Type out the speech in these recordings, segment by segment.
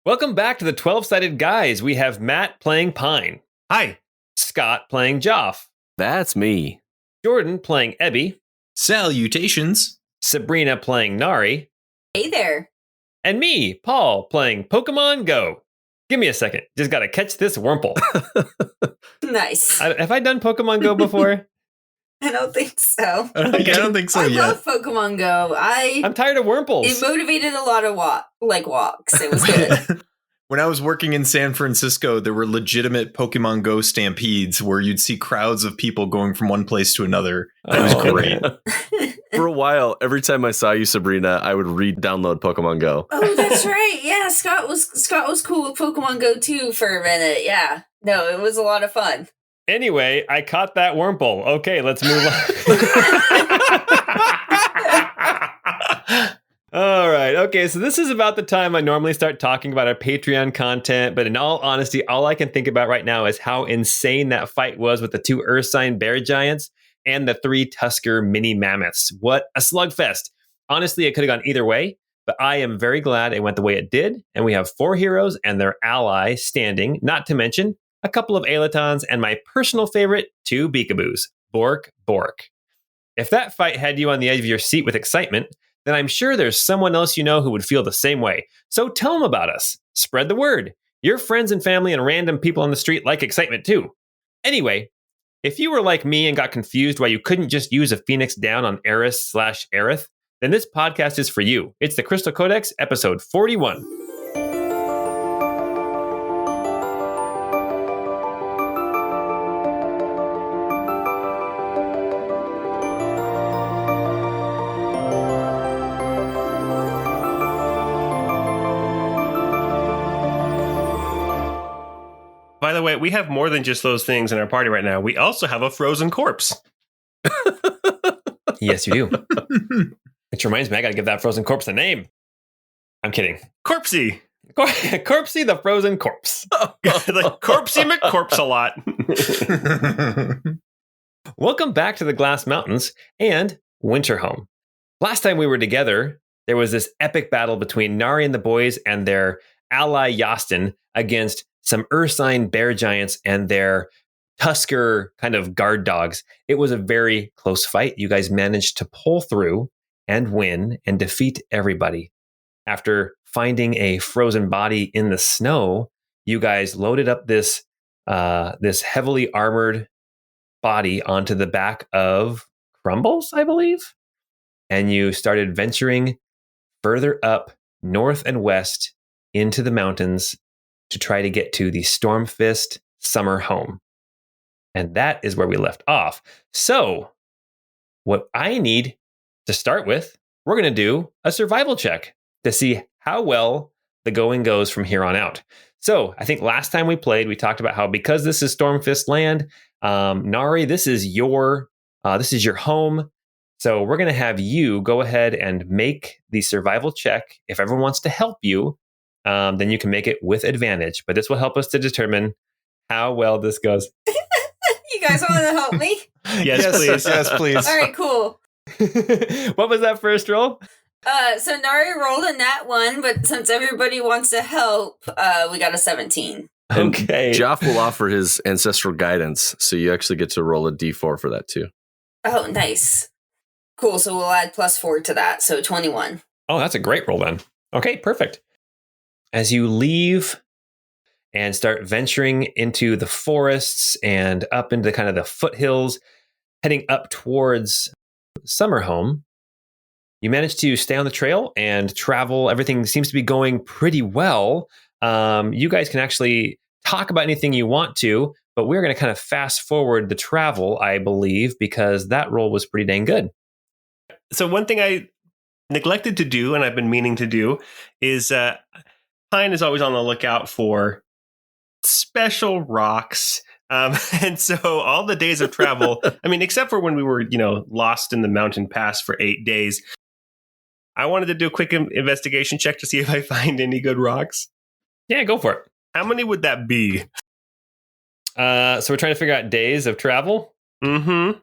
Welcome back to the 12-Sided Guys. We have Matt playing Pine. Hi. Scott playing Joph. That's me. Jordan playing Ebby. Salutations. Sabrina playing Nari. Hey there. And me, Paul, playing Pokemon Go. Give me a second. Just gotta catch this Wurmple. Nice. Have I done Pokemon Go before? I don't think so. I don't think so I yet. love Pokemon Go. I'm tired of Wurmples. It motivated a lot of walks. It was good. When I was working in San Francisco, there were legitimate Pokemon Go stampedes where you'd see crowds of people going from one place to another. It was great. For a while, every time I saw you, Sabrina, I would re-download Pokemon Go. Oh, that's right. Yeah, Scott was cool with Pokemon Go too for a minute. Yeah. No, it was a lot of fun. Anyway, I caught that Wurmple. Okay, let's move on. All right. Okay, so this is about the time I normally start talking about our Patreon content, but in all honesty, all I can think about right now is how insane that fight was with the 2 Earth Sign bear giants and the 3 Tusker mini mammoths. What a slugfest. Honestly, it could have gone either way, but I am very glad it went the way it did, and we have 4 heroes and their ally standing, not to mention a couple of Alatons and my personal favorite, 2 Beekaboos, Bork. If that fight had you on the edge of your seat with excitement, then I'm sure there's someone else you know who would feel the same way. So tell them about us. Spread the word. Your friends and family and random people on the street like excitement too. Anyway, if you were like me and got confused why you couldn't just use a Phoenix down on Eris/Aerith, then this podcast is for you. It's the Crystal Codex, episode 41. By the way, we have more than just those things in our party right now. We also have a frozen corpse. Yes, you do. Which reminds me, I got to give that frozen corpse a name. I'm kidding. Corpsey. Corpsey the frozen corpse. Like Corpsey McCorpse a lot. Welcome back to the Glass Mountains and Winterhome. Last time we were together, there was this epic battle between Nari and the Boys and their ally Yastin against some Ursine bear giants and their Tusker kind of guard dogs. It was a very close fight. You guys managed to pull through and win and defeat everybody. After finding a frozen body in the snow, you guys loaded up this heavily armored body onto the back of Crumbles, I believe, and you started venturing further up north and west into the mountains to try to get to the Stormfist Summerhome. And that is where we left off. So, what I need to start with, we're going to do a survival check to see how well the going goes from here on out. So, I think last time we played, we talked about how because this is Stormfist land, Nari, this is your home. So, we're going to have you go ahead and make the survival check. If everyone wants to help you, then you can make it with advantage. But this will help us to determine how well this goes. You guys want to help me? Yes, please. Yes, please. All right, cool. What was that first roll? So Nari rolled a nat 1, but since everybody wants to help, we got a 17. Okay. Joph will offer his ancestral guidance, so you actually get to roll a d4 for that too. Oh, nice. Cool, so we'll add +4 to that, so 21. Oh, that's a great roll then. Okay, perfect. As you leave and start venturing into the forests and up into kind of the foothills, heading up towards Summerhome, you manage to stay on the trail and travel. Everything seems to be going pretty well. You guys can actually talk about anything you want to, but we're going to kind of fast forward the travel, I believe, because that roll was pretty dang good. So one thing I neglected to do, and I've been meaning to do, is Pine is always on the lookout for special rocks. And so all the days of travel, I mean, except for when we were, lost in the mountain pass for 8 days, I wanted to do a quick investigation check to see if I find any good rocks. Yeah, go for it. How many would that be? So we're trying to figure out days of travel. Mm-hmm.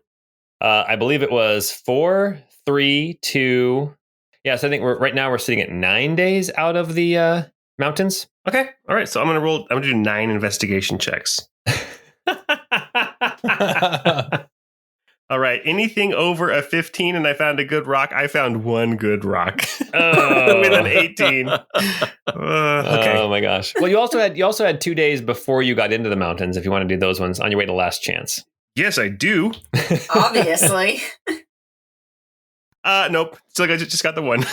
I believe it was 4, 3, 2. Yeah, so I think right now we're sitting at 9 days out of the mountains. Okay. All right. So I'm gonna do 9 investigation checks. All right. Anything over a 15 and I found a good rock. I found one good rock with an 18. Okay. Oh my gosh. Well, you also had 2 days before you got into the mountains. If you want to do those ones on your way to Last Chance. Yes, I do. Obviously. Nope. Still, I just got the one.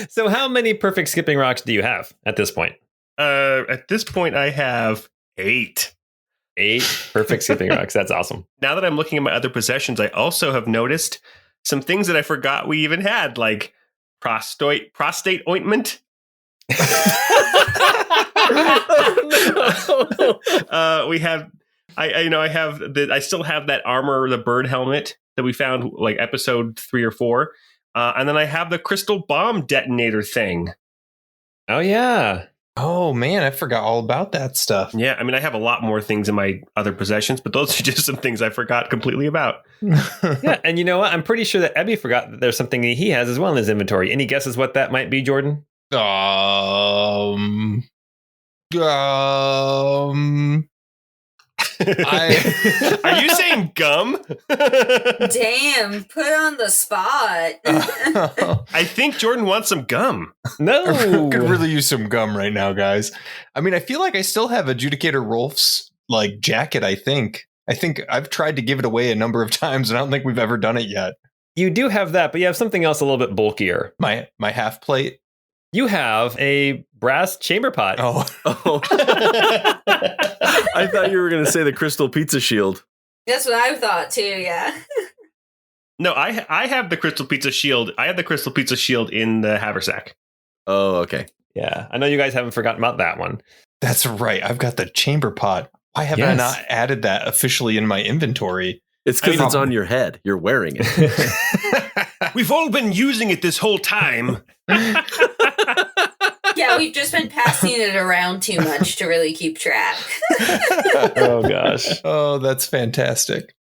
So how many perfect skipping rocks do you have at this point? At this point, I have 8. 8 perfect skipping rocks. That's awesome. Now that I'm looking at my other possessions, I also have noticed some things that I forgot we even had, like prostate ointment. We have, I still have that armor, the bird helmet that we found like episode 3 or 4. And then I have the crystal bomb detonator thing. Oh yeah. Oh man, I forgot all about that stuff. Yeah, I mean, I have a lot more things in my other possessions, but those are just some things I forgot completely about. Yeah, and you know what? I'm pretty sure that Ebby forgot that there's something he has as well in his inventory. Any guesses what that might be, Jordan? Are you saying gum? Damn, put on the spot. I think Jordan wants some gum. No. I could really use some gum right now, guys. I mean, I feel like I still have Adjudicator Rolf's like jacket, I think I've tried to give it away a number of times, and I don't think we've ever done it yet. You do have that, but you have something else a little bit bulkier. My half plate. You have a brass chamber pot. Oh. I thought you were going to say the crystal pizza shield. That's what I thought too, yeah. No, I have the crystal pizza shield. I have the crystal pizza shield in the haversack. Oh, okay. Yeah, I know you guys haven't forgotten about that one. That's right. I've got the chamber pot. Why have I not added that officially in my inventory? It's because it's on your head. You're wearing it. We've all been using it this whole time. Yeah, we've just been passing it around too much to really keep track. Oh gosh. Oh, that's fantastic.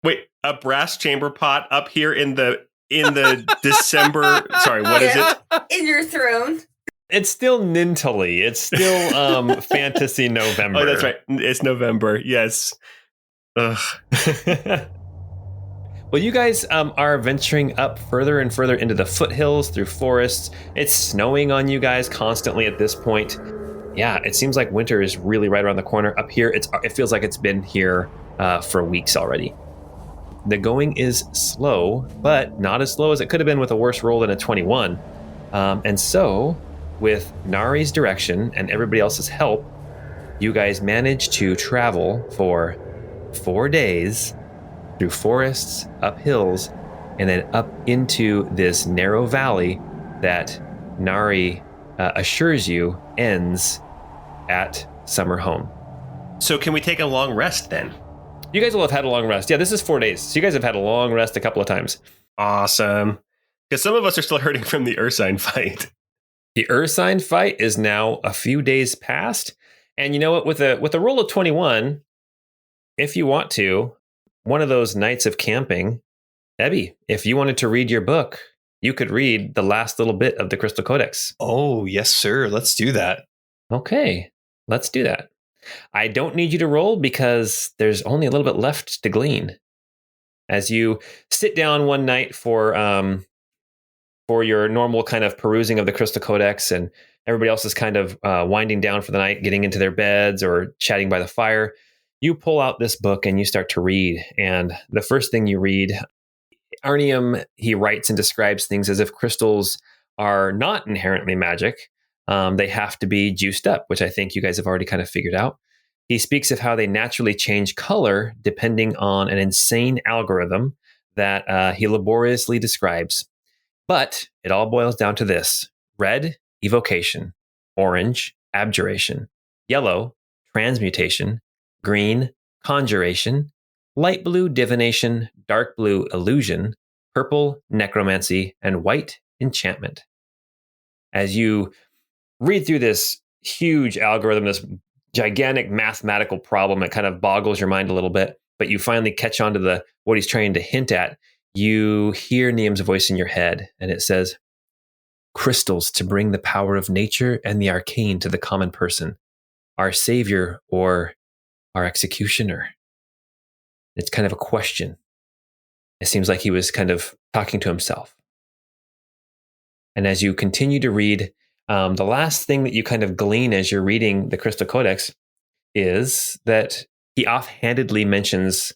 Wait, a brass chamber pot up here in the December. Sorry, what is it? In your throne. It's still Nintily. It's still Fantasy November. Oh, that's right. It's November. Yes. Ugh. Well, you guys are venturing up further and further into the foothills through forests. It's snowing on you guys constantly at this point. Yeah, it seems like winter is really right around the corner. Up here, it feels like it's been here for weeks already. The going is slow, but not as slow as it could have been with a worse roll than a 21. And so, with Nari's direction and everybody else's help, you guys manage to travel for 4 days through forests, up hills, and then up into this narrow valley that Nari assures you ends at Summerhome. So can we take a long rest then? You guys will have had a long rest. Yeah, this is 4 days. So you guys have had a long rest a couple of times. Awesome. Because some of us are still hurting from the Ursine fight. The Ursine fight is now a few days past. And you know what? With a roll of 21, if you want to, one of those nights of camping, Ebby, if you wanted to read your book, you could read the last little bit of the Crystal Codex. Oh, yes, sir. Let's do that. Okay, let's do that. I don't need you to roll because there's only a little bit left to glean. As you sit down one night for your normal kind of perusing of the Crystal Codex, and everybody else is kind of winding down for the night, getting into their beds or chatting by the fire, you pull out this book and you start to read. And the first thing you read, Arnium, he writes and describes things as if crystals are not inherently magic. They have to be juiced up, which I think you guys have already kind of figured out. He speaks of how they naturally change color depending on an insane algorithm that he laboriously describes. But it all boils down to this: red, evocation; orange, abjuration; yellow, transmutation; green, conjuration; light blue, divination; dark blue, illusion; purple, necromancy; and white, enchantment. As you read through this huge algorithm, this gigantic mathematical problem, it kind of boggles your mind a little bit, but you finally catch on to what he's trying to hint at. You hear Niam's voice in your head, and it says, crystals to bring the power of nature and the arcane to the common person, our savior or our executioner? It's kind of a question. It seems like he was kind of talking to himself. And as you continue to read, the last thing that you kind of glean as you're reading the Crystal Codex is that he offhandedly mentions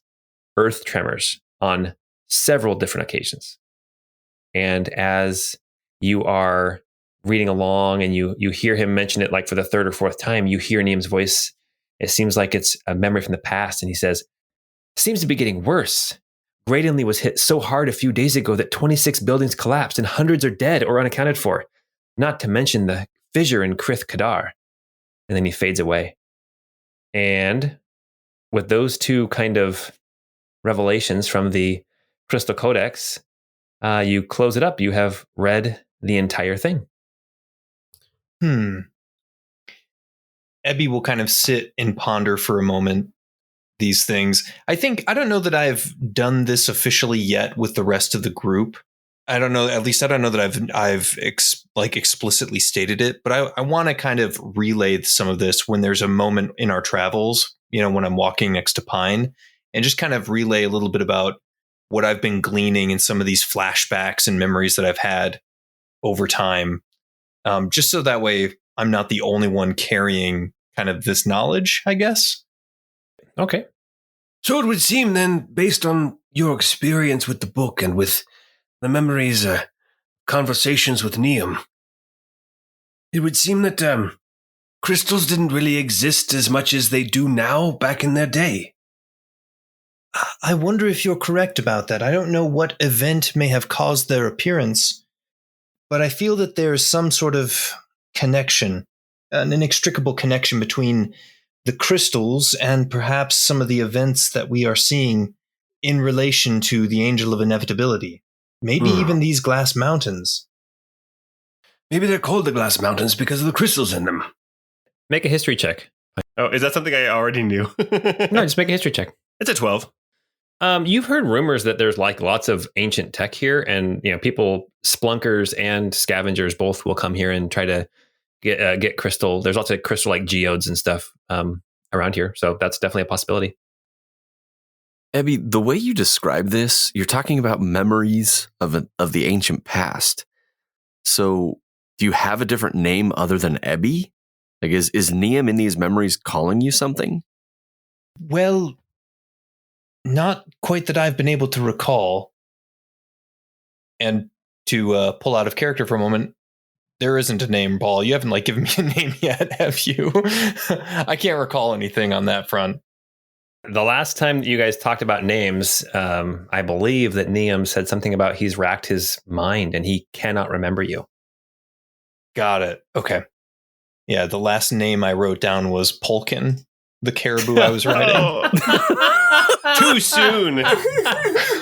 earth tremors on several different occasions. And as you are reading along and you hear him mention it like for the third or fourth time, you hear Niam's voice. It seems like it's a memory from the past. And he says, seems to be getting worse. Graydonley was hit so hard a few days ago that 26 buildings collapsed and hundreds are dead or unaccounted for, not to mention the fissure in Krith Kadar. And then he fades away. And with those two kind of revelations from the Crystal Codex, you close it up. You have read the entire thing. Ebby will kind of sit and ponder for a moment these things. I don't know that I've done this officially yet with the rest of the group. I don't know. At least I don't know that I've explicitly stated it. But I want to kind of relay some of this when there's a moment in our travels. When I'm walking next to Pine, and just kind of relay a little bit about what I've been gleaning in some of these flashbacks and memories that I've had over time. Just so that way I'm not the only one carrying kind of this knowledge, I guess. Okay. So it would seem then, based on your experience with the book and with the memories, conversations with Niam, it would seem that crystals didn't really exist as much as they do now back in their day. I wonder if you're correct about that. I don't know what event may have caused their appearance, but I feel that there's some sort of connection, an inextricable connection between the crystals and perhaps some of the events that we are seeing in relation to the Angel of Inevitability. Maybe even these glass mountains. Maybe they're called the Glass Mountains because of the crystals in them. Make a history check. Oh, is that something I already knew? No, just make a history check. It's a 12. You've heard rumors that there's like lots of ancient tech here, and people, splunkers and scavengers both will come here and try to get crystal. There's lots of crystal like geodes and stuff around here, so that's definitely a possibility. Ebby, the way you describe this, you're talking about memories of the ancient past. So, do you have a different name other than Ebby? Like, is Niam in these memories calling you something? Well, not quite that I've been able to recall. And to pull out of character for a moment, there isn't a name, Paul. You haven't given me a name yet, have you? I can't recall anything on that front. The last time that you guys talked about names, I believe that Niam said something about he's racked his mind and he cannot remember you. Got it. Okay. Yeah, the last name I wrote down was Polkin, the caribou I was riding. Too soon.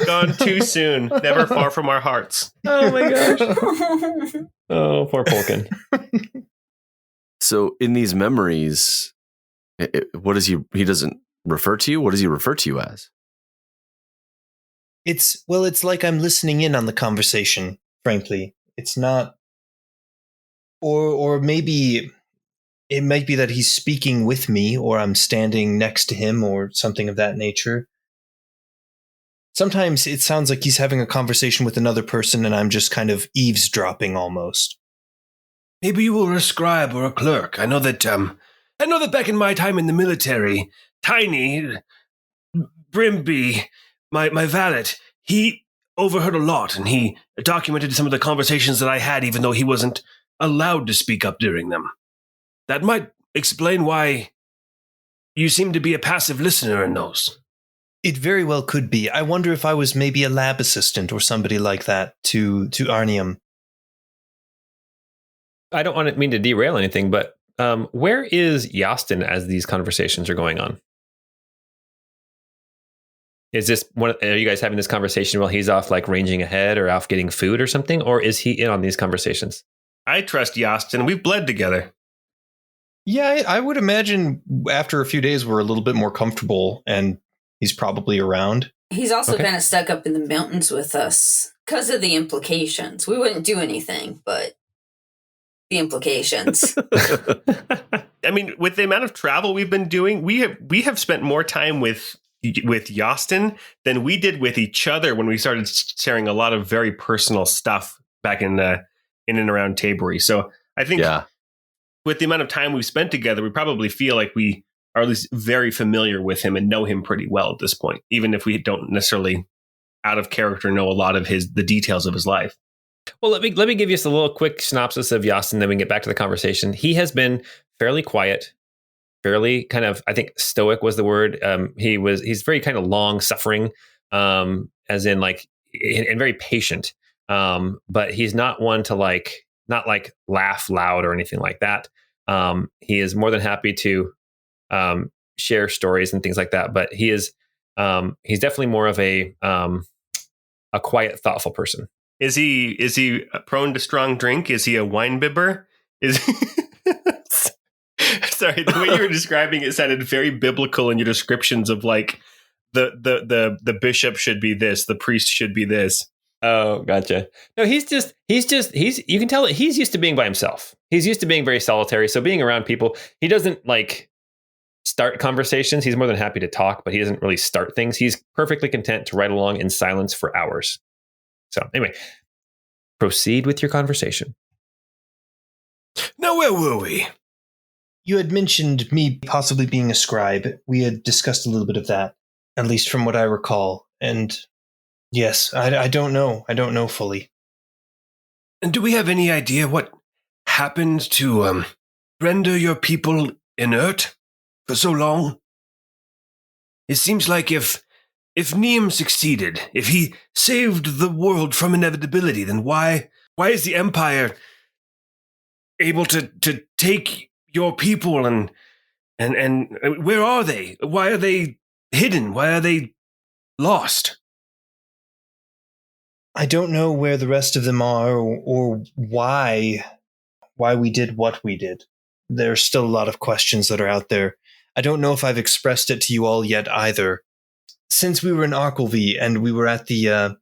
Gone too soon. Never far from our hearts. Oh my gosh. Oh, poor Polkin. So in these memories, what does he doesn't refer to you? What does he refer to you as? It's like I'm listening in on the conversation, frankly. It's not, or maybe it might be that he's speaking with me, or I'm standing next to him, or something of that nature. Sometimes it sounds like he's having a conversation with another person, and I'm just kind of eavesdropping almost. Maybe you were a scribe or a clerk. I know that back in my time in the military, Tiny, Brimby, my valet, he overheard a lot, and he documented some of the conversations that I had, even though he wasn't allowed to speak up during them. That might explain why you seem to be a passive listener in those. It very well could be. I wonder if I was maybe a lab assistant or somebody like that to Arnium. I don't want to mean to derail anything, but where is Yastin as these conversations are going on? Is this are you guys having this conversation while he's off ranging ahead or off getting food or something? Or is he in on these conversations? I trust Yastin. We've bled together. Yeah, I would imagine after a few days we're a little bit more comfortable and he's probably around. He's also kind of stuck up in the mountains with us because of the implications. We wouldn't do anything, but the implications. I mean, with the amount of travel we've been doing, we have spent more time with Yostin than we did with each other when we started sharing a lot of very personal stuff back in and around Tabery. So I think with the amount of time we've spent together, we probably feel like we are at least very familiar with him and know him pretty well at this point, even if we don't necessarily out of character know a lot of the details of his life. Well, let me give you just a little quick synopsis of Yostin, then we can get back to the conversation. He has been fairly quiet, fairly kind of, I think stoic was the word. He's very kind of long suffering, as in like, and very patient. But he's not one to not laugh loud or anything like that. He is more than happy to share stories and things like that. But he's definitely more of a quiet, thoughtful person. Is he prone to strong drink? Is he a wine bibber? Sorry, the way you were describing it sounded very biblical in your descriptions of like the bishop should be this, the priest should be this. Oh, gotcha. No, he's you can tell that he's used to being by himself. He's used to being very solitary. So being around people, he doesn't like start conversations. He's more than happy to talk, but he doesn't really start things. He's perfectly content to ride along in silence for hours. So anyway, proceed with your conversation. Now, where were we? You had mentioned me possibly being a scribe. We had discussed a little bit of that, at least from what I recall. And yes, I don't know. I don't know fully. And do we have any idea what happened to render your people inert for so long? It seems like if Neum succeeded, if he saved the world from inevitability, then why is the Empire able to take your people and where are they? Why are they hidden? Why are they lost? I don't know where the rest of them are or why we did what we did. There's still a lot of questions that are out there. I don't know if I've expressed it to you all yet either. Since we were in Arkelvy and we were at the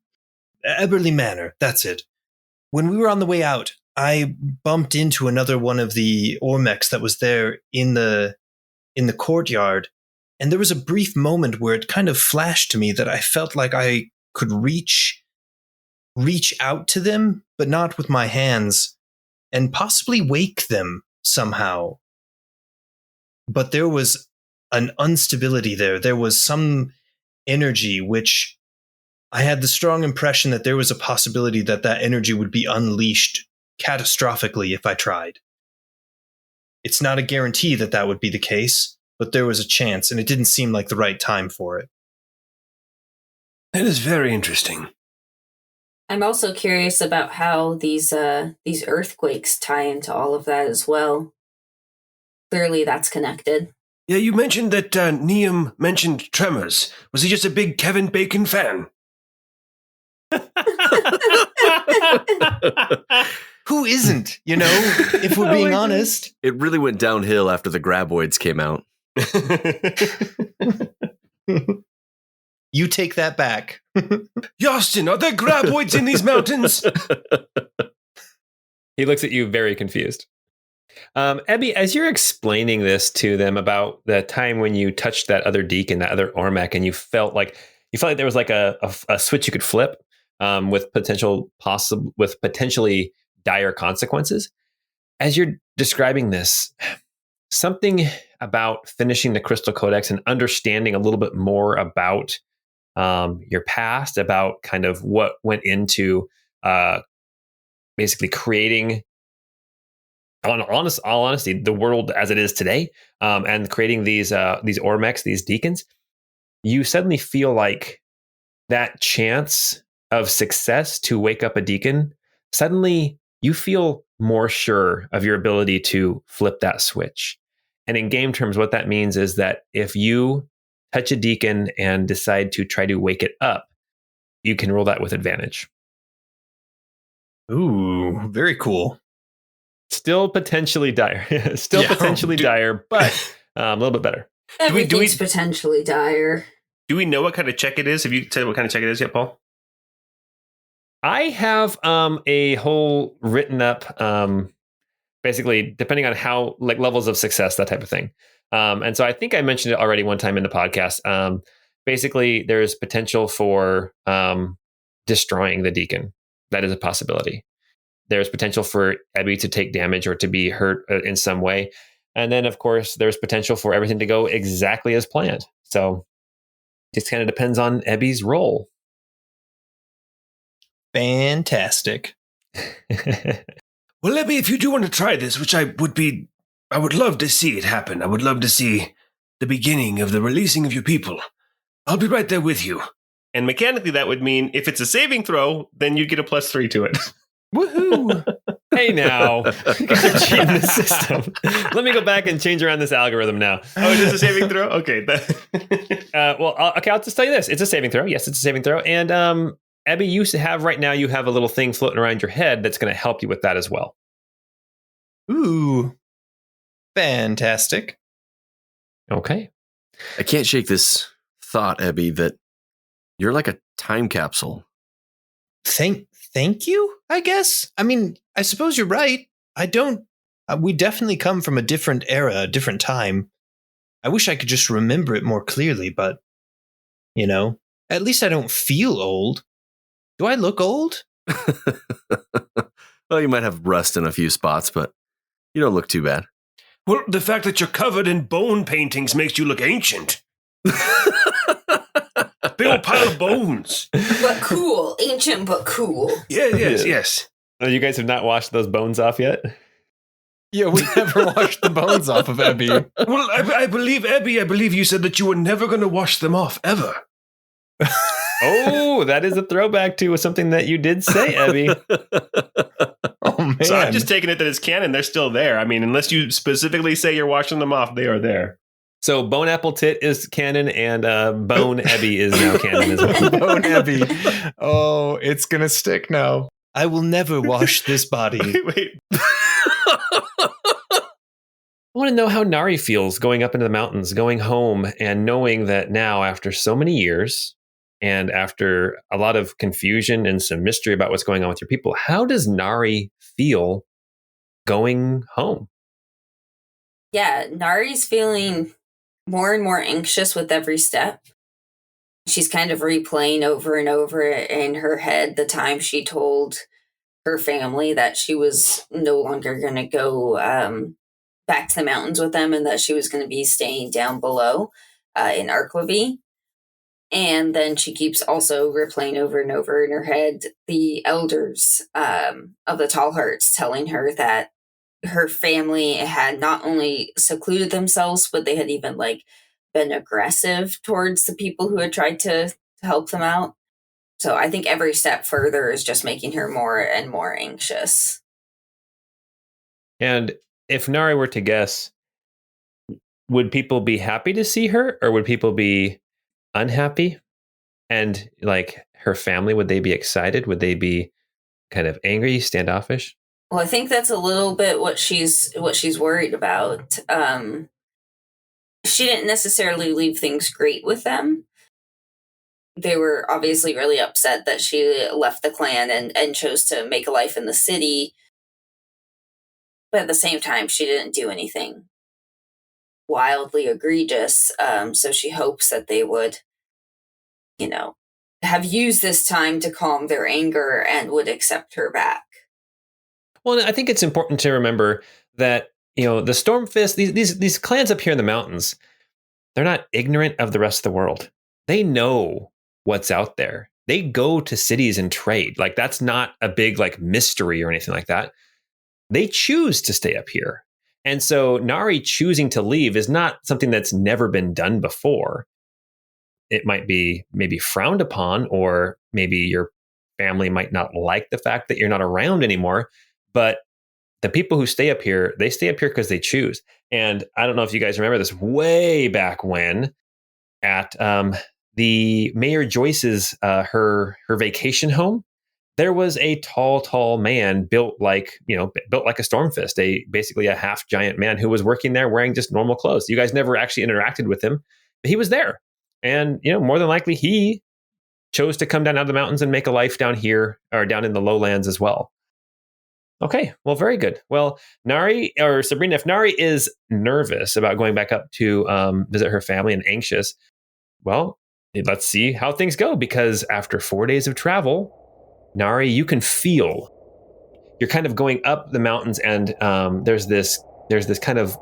Eberly Manor, that's it. When we were on the way out, I bumped into another one of the Ormecs that was there in the courtyard, and there was a brief moment where it kind of flashed to me that I felt like I could reach out to them, but not with my hands, and possibly wake them somehow. But there was an instability there. There was some energy which I had the strong impression that there was a possibility that energy would be unleashed catastrophically if I tried. It's not a guarantee that would be the case, but there was a chance, and it didn't seem like the right time for it. That is very interesting. I'm also curious about how these earthquakes tie into all of that as well. Clearly that's connected. Yeah, you mentioned that Neum mentioned tremors. Was he just a big Kevin Bacon fan? Who isn't, if we're being honest? It really went downhill after the graboids came out. You take that back. Yostin, are there graboids in these mountains? He looks at you very confused. Ebby, as you're explaining this to them about the time when you touched that other deacon, that other Ormec, and you felt like there was like a switch you could flip with potentially dire consequences. As you're describing this, something about finishing the Crystal Codex and understanding a little bit more about your past, about kind of what went into basically creating, all honesty, the world as it is today, and creating these Ormecs, these deacons, you suddenly feel like that chance of success to wake up a deacon, suddenly you feel more sure of your ability to flip that switch. And in game terms, what that means is that if you touch a deacon and decide to try to wake it up, you can roll that with advantage. Ooh, very cool. Still potentially dire. Dire, but a little bit better. Everything's potentially dire. Do we know what kind of check it is? Have you said what kind of check it is yet, Paul? I have a whole written up basically depending on how like levels of success, that type of thing. And so I think I mentioned it already one time in the podcast. Basically, there's potential for destroying the deacon. That is a possibility. There's potential for Ebby to take damage or to be hurt in some way. And then, of course, there's potential for everything to go exactly as planned. So it just kind of depends on Ebby's role. Fantastic. Well, Ebby, if you do want to try this, which I would love to see it happen. I would love to see the beginning of the releasing of your people. I'll be right there with you. And mechanically, that would mean if it's a saving throw, then you get a +3 to it. Woohoo! Hey now, you're cheating the system. Let me go back and change around this algorithm now. Oh, it is a saving throw? Okay. I'll just tell you this. It's a saving throw. Yes, it's a saving throw. And Ebby, you have right now, you have a little thing floating around your head that's going to help you with that as well. Ooh. Fantastic. Okay. I can't shake this thought, Ebby, that you're like a time capsule. Thank you, I guess. I mean, I suppose you're right. We definitely come from a different era, a different time. I wish I could just remember it more clearly, but, at least I don't feel old. Do I look old? Well, you might have rust in a few spots, but you don't look too bad. Well, the fact that you're covered in bone paintings makes you look ancient. Big old pile of bones. But cool. Ancient, but cool. Yes. Oh, you guys have not washed those bones off yet? Yeah, we never washed the bones off of Ebby. Well, I believe, Ebby, I believe you said that you were never going to wash them off, ever. Oh, that is a throwback to something that you did say, Ebby. Oh, man. So I'm just taking it that it's canon. They're still there. I mean, unless you specifically say you're washing them off, they are there. So Bone Apple Tit is canon, and Bone Ebby is now canon as well. Bone Ebby. Oh, it's going to stick now. I will never wash this body. Wait. I want to know how Nari feels going up into the mountains, going home, and knowing that now, after so many years, and after a lot of confusion and some mystery about what's going on with your people, how does Nari feel going home? Yeah, Nari's feeling more and more anxious with every step. She's kind of replaying over and over in her head the time she told her family that she was no longer going to go back to the mountains with them and that she was going to be staying down below in Arklevy. And then she keeps also replaying over and over in her head the elders of the Tall Hearts telling her that her family had not only secluded themselves, but they had even been aggressive towards the people who had tried to help them out. So I think every step further is just making her more and more anxious. And if Nari were to guess, would people be happy to see her, or would people be unhappy? And her family, would they be excited? Would they be kind of angry, standoffish? Well, I think that's a little bit what she's worried about. She didn't necessarily leave things great with them. They were obviously really upset that she left the clan and chose to make a life in the city. But at the same time, she didn't do anything wildly egregious. So she hopes that they would, have used this time to calm their anger and would accept her back. Well, I think it's important to remember that, the Stormfist, these clans up here in the mountains, they're not ignorant of the rest of the world. They know what's out there. They go to cities and trade. That's not a big mystery or anything like that. They choose to stay up here. And so Nari choosing to leave is not something that's never been done before. It might be maybe frowned upon, or maybe your family might not like the fact that you're not around anymore. But the people who stay up here, they stay up here because they choose. And I don't know if you guys remember this way back when at the Mayor Joyce's, her vacation home, there was a tall man built like a Stormfist, basically a half giant man who was working there wearing just normal clothes. You guys never actually interacted with him, but he was there. And, more than likely he chose to come down out of the mountains and make a life down here or down in the lowlands as well. Okay, well, very good. Well, Nari or Sabrina, if Nari is nervous about going back up to visit her family and anxious, well, let's see how things go. Because after 4 days of travel, Nari, you can feel you're kind of going up the mountains, and there's this kind of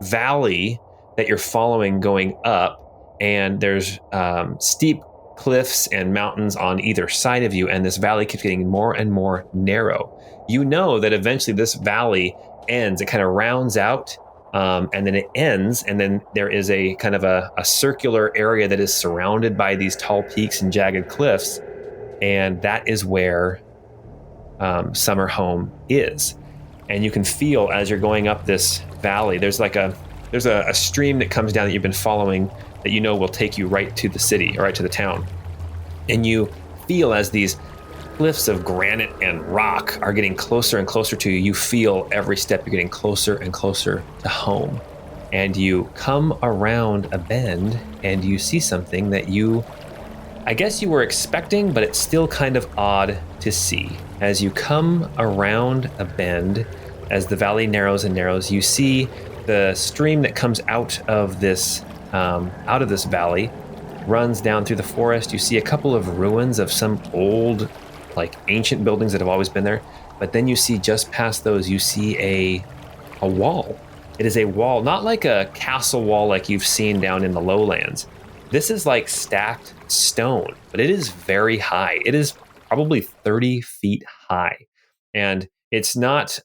valley that you're following going up, and there's steep cliffs and mountains on either side of you, and this valley keeps getting more and more narrow. You know that eventually this valley ends; it kind of rounds out, and then it ends, and then there is a kind of a circular area that is surrounded by these tall peaks and jagged cliffs, and that is where Summerhome is. And you can feel as you're going up this valley, there's a stream that comes down that you've been following that you know will take you right to the city or right to the town. And you feel as these cliffs of granite and rock are getting closer and closer to you. You feel every step you're getting closer and closer to home. And you come around a bend and you see something that I guess you were expecting, but it's still kind of odd to see. As you come around a bend, as the valley narrows and narrows, you see the stream that comes out of this valley runs down through the forest. You see a couple of ruins of some old, ancient buildings that have always been there. But then you see just past those, you see a wall. It is a wall, not like a castle wall like you've seen down in the lowlands. This is like stacked stone, but it is very high. It is probably 30 feet high. And it's not,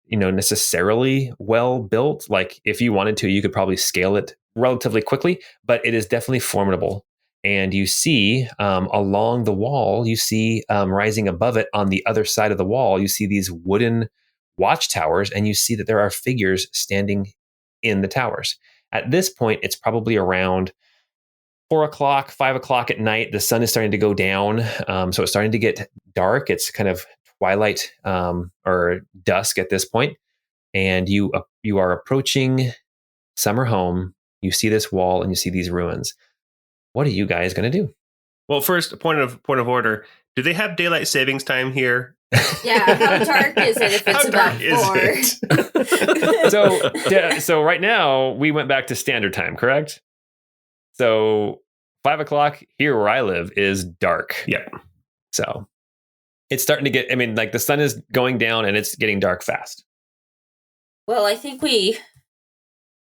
necessarily well built. Like if you wanted to, you could probably scale it relatively quickly, but it is definitely formidable. And you see along the wall, you see rising above it on the other side of the wall, you see these wooden watchtowers, and you see that there are figures standing in the towers. At this point, it's probably around 4 o'clock, 5 o'clock at night. The sun is starting to go down. So it's starting to get dark. It's kind of twilight or dusk at this point. And you are approaching Summerhome. You see this wall and you see these ruins. What are you guys going to do? Well, first, point of order. Do they have daylight savings time here? Yeah, how dark is it if it's about 4? So right now, we went back to standard time, correct? So 5 o'clock here where I live is dark. Yeah. So it's starting to get, the sun is going down and it's getting dark fast. Well, I think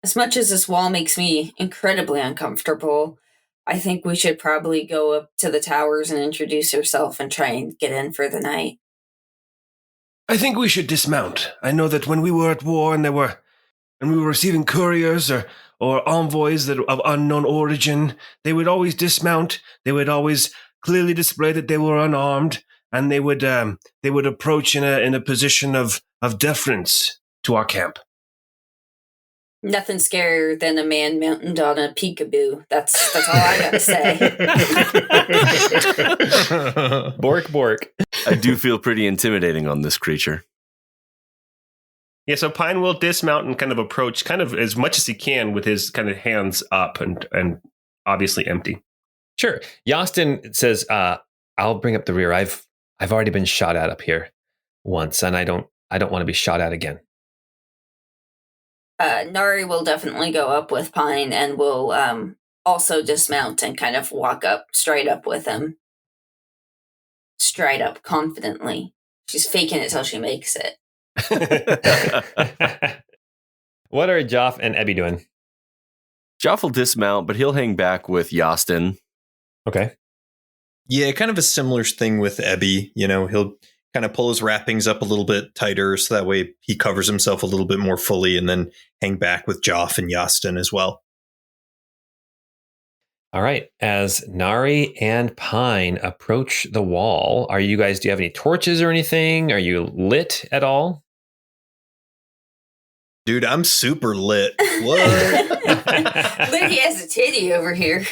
as much as this wall makes me incredibly uncomfortable, I think we should probably go up to the towers and introduce ourselves and try and get in for the night. I think we should dismount. I know that when we were at war and we were receiving couriers or envoys of unknown origin, they would always dismount. They would always clearly display that they were unarmed, and they would approach in a position of deference to our camp. Nothing scarier than a man mounted on a peekaboo. That's all I gotta say. Bork, bork. I do feel pretty intimidating on this creature. Yeah, so Pine will dismount and kind of approach kind of as much as he can with his kind of hands up and obviously empty. Sure. Yastin says, I'll bring up the rear. I've already been shot at up here once, and I don't want to be shot at again. Nari will definitely go up with Pine and will also dismount and kind of walk up straight up with him. Straight up, confidently. She's faking it till she makes it. What are Joph and Ebby doing? Joph will dismount, but he'll hang back with Yastin. Okay. Yeah, kind of a similar thing with Ebby. He'll kind of pull his wrappings up a little bit tighter so that way he covers himself a little bit more fully, and then hang back with Joph and Yastin as well. All right. As Nari and Pine approach the wall, do you have any torches or anything? Are you lit at all? Dude, I'm super lit. What? Liddy has a titty over here.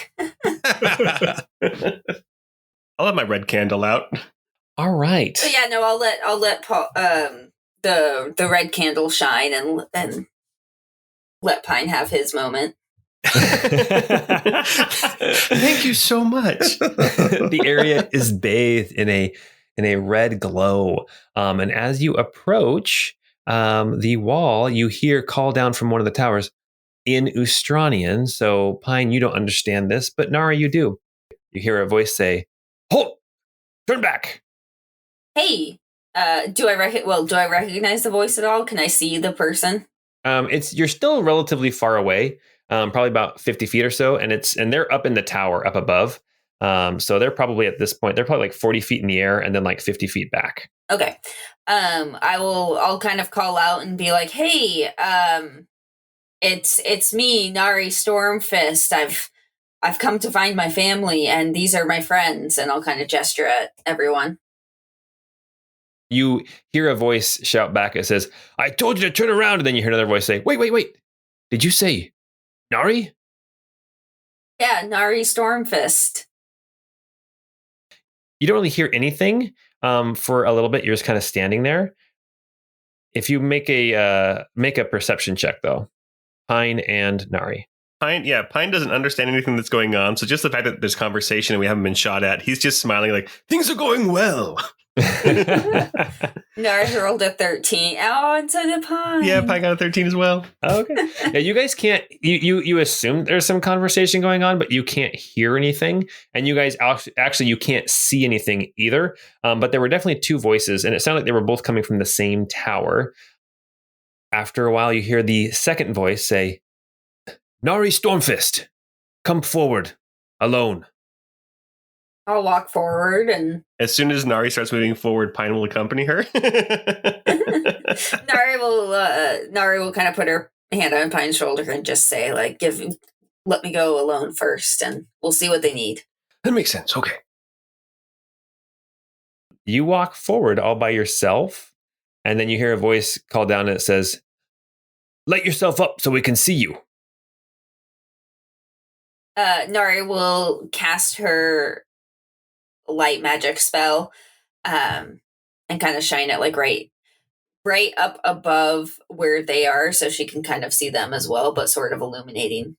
I'll have my red candle out. All right. But yeah, no, I'll let Paul, the red candle shine and let Pine have his moment. Thank you so much. The area is bathed in a in a red glow. And as you approach the wall, you hear call down from one of the towers in Ustranian. So, Pine, you don't understand this, but Nari, you do. You hear a voice say, "Halt! Turn back!" Hey, do I recognize the voice at all? Can I see the person? You're still relatively far away, probably about 50 feet or so, and they're up in the tower up above. So they're probably at this point, they're probably like 40 feet in the air and then like 50 feet back. Okay. I'll kind of call out and be like, "Hey, it's me, Nari Stormfist. I've come to find my family, and these are my friends." And I'll kind of gesture at everyone. You hear a voice shout back. It says, "I told you to turn around." And then you hear another voice say, Wait. Did you say Nari?" Yeah, Nari Stormfist. You don't really hear anything for a little bit. You're just kind of standing there. If you make a perception check, though, Pine and Nari. Pine doesn't understand anything that's going on. So just the fact that there's conversation and we haven't been shot at, he's just smiling like, things are going well. Nari rolled a 13. Oh, and so did Pine. Yeah, Pine got a 13 as well. Okay. Yeah, you guys can't, you assume there's some conversation going on, but you can't hear anything. And you guys actually, you can't see anything either. But there were definitely two voices, and it sounded like they were both coming from the same tower. After a while, you hear the second voice say, "Nari Stormfist, come forward, alone." I'll walk forward, and As soon as Nari starts moving forward, Pine will accompany her. Nari will kind of put her hand on Pine's shoulder and just say, like, let me go alone first, and we'll see what they need. That makes sense. Okay. You walk forward all by yourself, and then you hear a voice call down and it says, "Light yourself up so we can see you." Nari will cast her light magic spell and kind of shine it like right up above where they are, so she can kind of see them as well, but sort of illuminating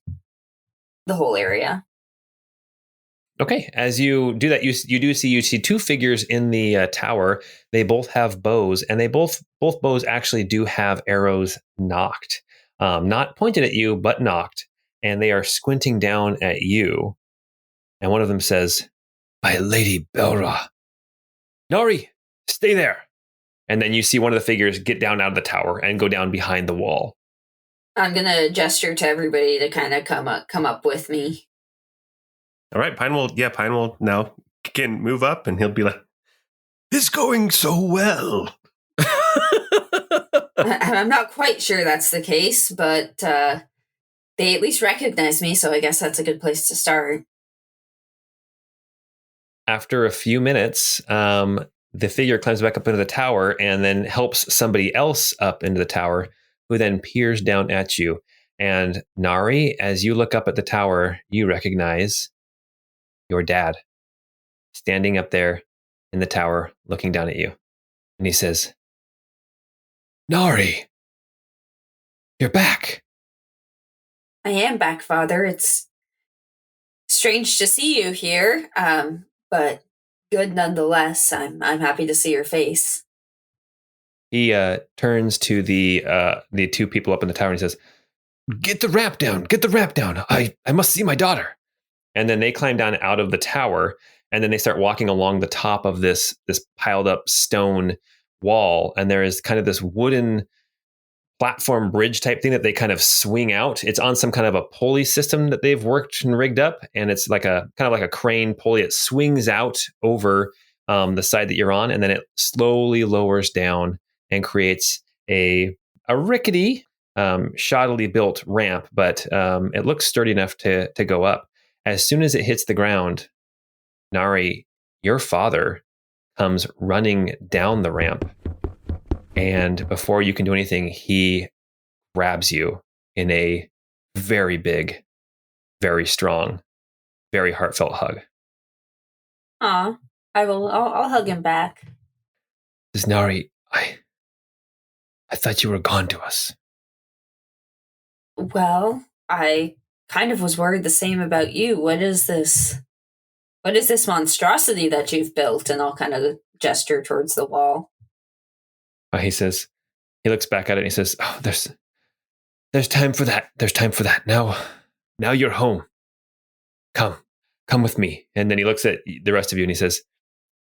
the whole area. Okay, as you do that, you see two figures in the tower. They both have bows, and they both bows actually do have arrows knocked, not pointed at you, but knocked, and they are squinting down at you. And one of them says, "By Lady Belra, Nari, stay there." And then you see one of the figures get down out of the tower and go down behind the wall. I'm gonna gesture to everybody to kind of come up with me. All right, Pine will now can move up, and he'll be like, It's going so well. I'm not quite sure that's the case, but they at least recognize me, so I guess that's a good place to start. After a few minutes, the figure climbs back up into the tower and then helps somebody else up into the tower, who then peers down at you. And Nari, as you look up at the tower, you recognize your dad standing up there in the tower looking down at you. And he says, "Nari, you're back." I am back, Father. It's strange to see you here, but good nonetheless. I'm happy to see your face. He turns to the two people up in the tower and he says, Get the ramp down. I must see my daughter." And then they climb down out of the tower, and then they start walking along the top of this piled up stone wall. And there is kind of this wooden platform bridge type thing that they kind of swing out. It's on some kind of a pulley system that they've worked and rigged up, and it's like a kind of like a crane pulley. It swings out over the side that you're on, and then it slowly lowers down and creates a rickety, shoddily built ramp, but it looks sturdy enough to go up. As soon as it hits the ground, Nari, your father comes running down the ramp. And before you can do anything, he grabs you in a very big, very strong, very heartfelt hug. Aw, I'll hug him back. Says, "Nari, I thought you were gone to us." Well, I kind of was worried the same about you. What is this monstrosity that you've built? And I'll kind of gesture towards the wall. He says, he looks back at it and he says, "Oh, there's time for that. There's time for that. Now you're home. Come with me." And then he looks at the rest of you and he says,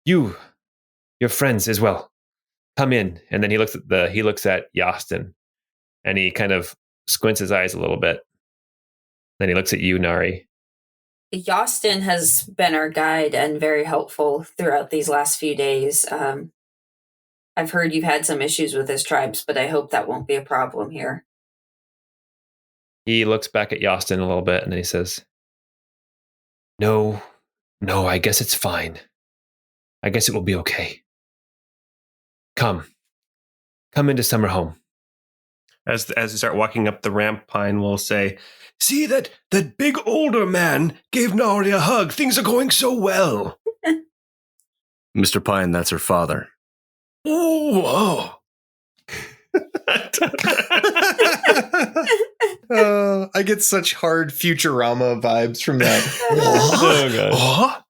"Your friends as well. Come in." And then he looks at Yastin, and he kind of squints his eyes a little bit. Then he looks at you, Nari. Yastin has been our guide and very helpful throughout these last few days. I've heard you've had some issues with his tribes, but I hope that won't be a problem here. He looks back at Yastin a little bit and then he says, No, I guess it's fine. I guess it will be okay. Come into Summerhome." As they start walking up the ramp, Pine will say, See that big older man gave Nari a hug. Things are going so well. Mr. Pine, that's her father. Oh, I get such hard Futurama vibes from that. Oh, God. oh,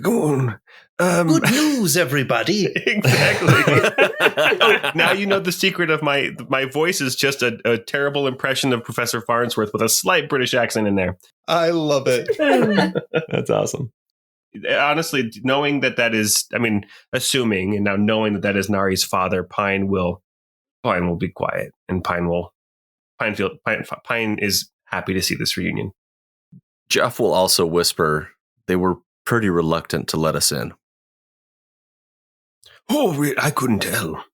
go on. Good news, everybody. Exactly. Now you know the secret of my voice is just a terrible impression of Professor Farnsworth with a slight British accent in there. I love it. That's awesome. Honestly, knowing that is, I mean, assuming and now knowing that is Nari's father, Pine will be quiet, and Pine is happy to see this reunion. Joph will also whisper, they were pretty reluctant to let us in. Oh, I couldn't tell.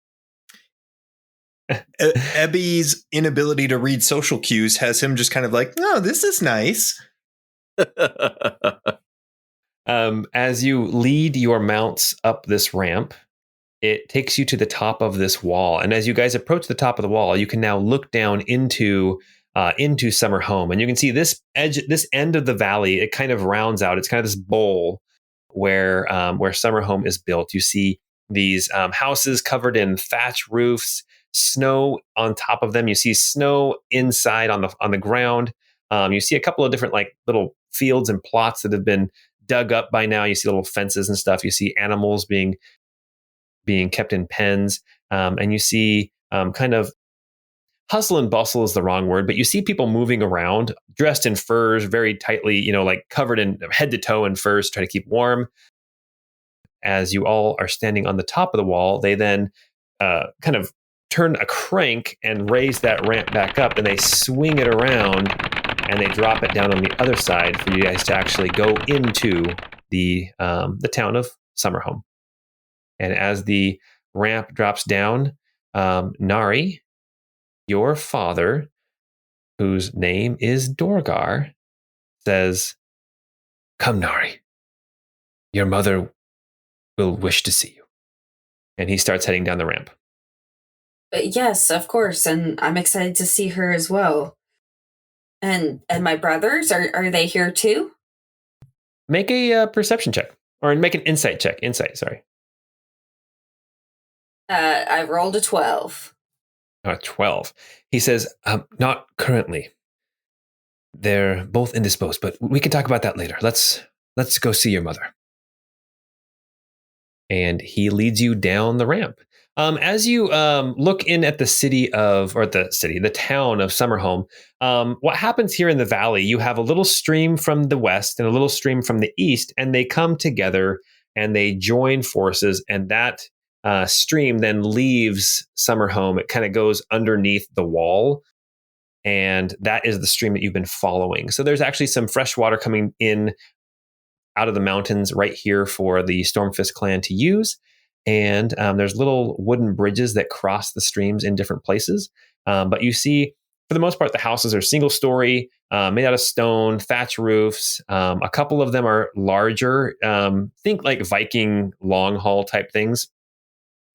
Ebby's inability to read social cues has him just kind of like, "Oh, this is nice." As you lead your mounts up this ramp, it takes you to the top of this wall. And as you guys approach the top of the wall, you can now look down into Summerhome. And you can see this end of the valley, it kind of rounds out. It's kind of this bowl where Summerhome is built. You see these houses covered in thatch roofs, snow on top of them. You see snow inside on the ground. You see a couple of different like little fields and plots that have been dug up by now. You see little fences and stuff. You see animals being kept in pens, and you see kind of hustle and bustle is the wrong word, but you see people moving around dressed in furs, very tightly, like covered in head to toe in furs, to try to keep warm. As you all are standing on the top of the wall, they then kind of turn a crank and raise that ramp back up, and they swing it around and they drop it down on the other side for you guys to actually go into the town of Summerhome. And as the ramp drops down, Nari, your father, whose name is Dorgar, says, "Come, Nari. Your mother will wish to see you." And he starts heading down the ramp. Yes, of course, and I'm excited to see her as well. And my brothers, are they here too? Make a perception check, or make an insight check. Insight, sorry. I rolled a 12. 12. He says, "Not currently. They're both indisposed, but we can talk about that later. Let's go see your mother." And he leads you down the ramp. As you look in at the town of Summerhome, what happens here in the valley, you have a little stream from the west and a little stream from the east, and they come together and they join forces, and that stream then leaves Summerhome. It kind of goes underneath the wall, and that is the stream that you've been following. So there's actually some fresh water coming in out of the mountains right here for the Stormfist clan to use. And there's little wooden bridges that cross the streams in different places. But you see, for the most part, the houses are single story, made out of stone, thatch roofs. A couple of them are larger. Think like Viking long haul type things.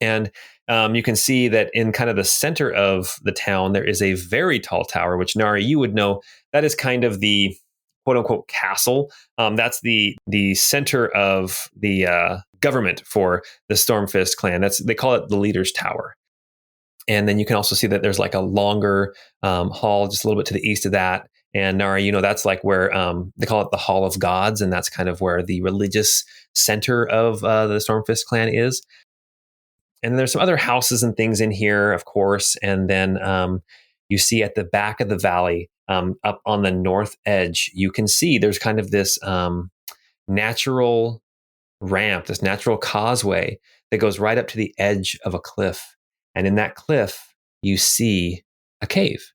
And you can see that in kind of the center of the town, there is a very tall tower, which, Nari, you would know, that is kind of the quote unquote castle. That's the center of the government for the Stormfist clan. They call it the Leader's Tower. And then you can also see that there's like a longer hall just a little bit to the east of that. And Nari, that's like where they call it the Hall of Gods. And that's kind of where the religious center of the Stormfist clan is. And there's some other houses and things in here, of course. And then you see at the back of the valley, up on the north edge, you can see there's kind of this natural ramp, this natural causeway that goes right up to the edge of a cliff. And in that cliff, you see a cave.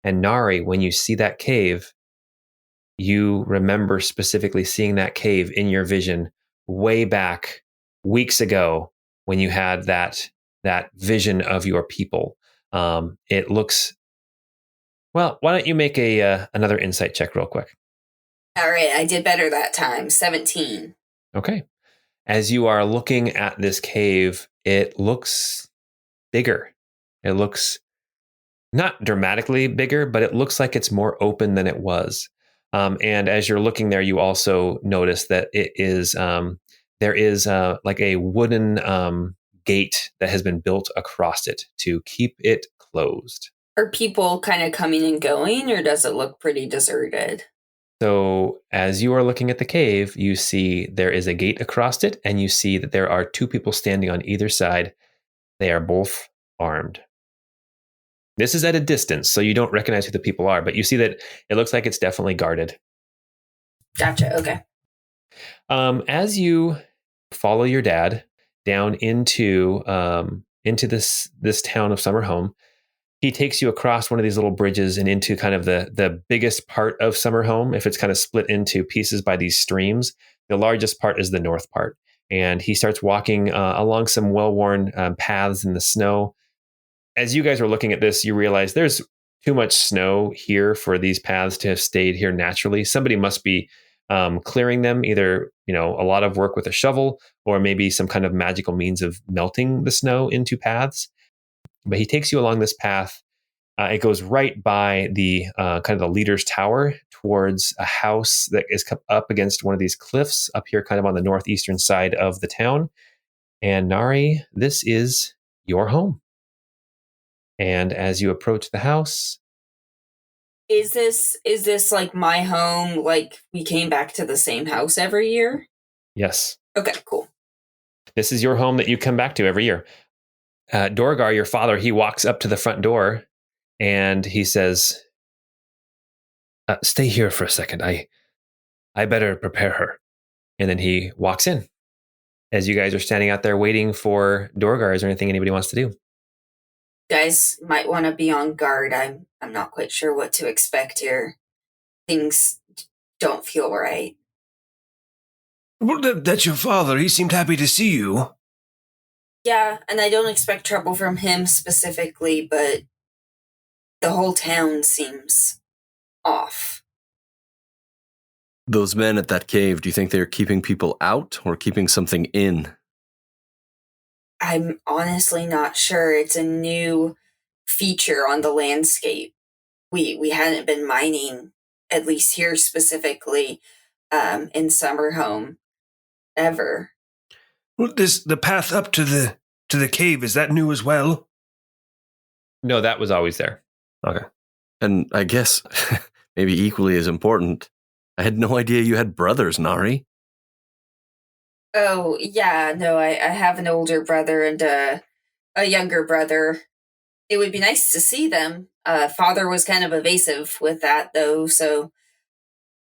And Nari, when you see that cave, you remember specifically seeing that cave in your vision way back weeks ago when you had that vision of your people. It looks, well, why don't you make another insight check real quick? All right, I did better that time. 17. Okay. As you are looking at this cave, it looks bigger. It looks not dramatically bigger, but it looks like it's more open than it was. And as you're looking there, you also notice that it is there is like a wooden gate that has been built across it to keep it closed. Are people kind of coming and going, or does it look pretty deserted? So as you are looking at the cave, you see there is a gate across it, and you see that there are two people standing on either side. They are both armed. This is at a distance, so you don't recognize who the people are, but you see that it looks like it's definitely guarded. Gotcha. Okay. As you follow your dad down into this town of Summerhome, he takes you across one of these little bridges and into kind of the biggest part of Summerhome. If it's kind of split into pieces by these streams, the largest part is the north part. And he starts walking along some well-worn paths in the snow. As you guys are looking at this, you realize there's too much snow here for these paths to have stayed here naturally. Somebody must be clearing them, either a lot of work with a shovel or maybe some kind of magical means of melting the snow into paths. But he takes you along this path. It goes right by the kind of the leader's tower towards a house that is up against one of these cliffs up here, kind of on the northeastern side of the town. And Nari, this is your home. And as you approach the house, is this like my home? Like we came back to the same house every year? Yes. Okay, cool. This is your home that you come back to every year. Dorgar, your father, he walks up to the front door and he says, "Stay here for a second. I better prepare her." And then he walks in. As you guys are standing out there waiting for Dorgar, is there anything anybody wants to do? Guys might want to be on guard. I'm not quite sure what to expect here. Things don't feel right. Well, that's your father. He seemed happy to see you. Yeah, and I don't expect trouble from him specifically, but the whole town seems off. Those men at that cave, do you think they're keeping people out or keeping something in? I'm honestly not sure. It's a new feature on the landscape. We hadn't been mining, at least here specifically, in Summerhome, ever. Well, the path up to the cave, is that new as well? No, that was always there. Okay. And I guess maybe equally as important, I had no idea you had brothers, Nari. Oh, yeah, no, I have an older brother and a younger brother. It would be nice to see them. Father was kind of evasive with that, though, so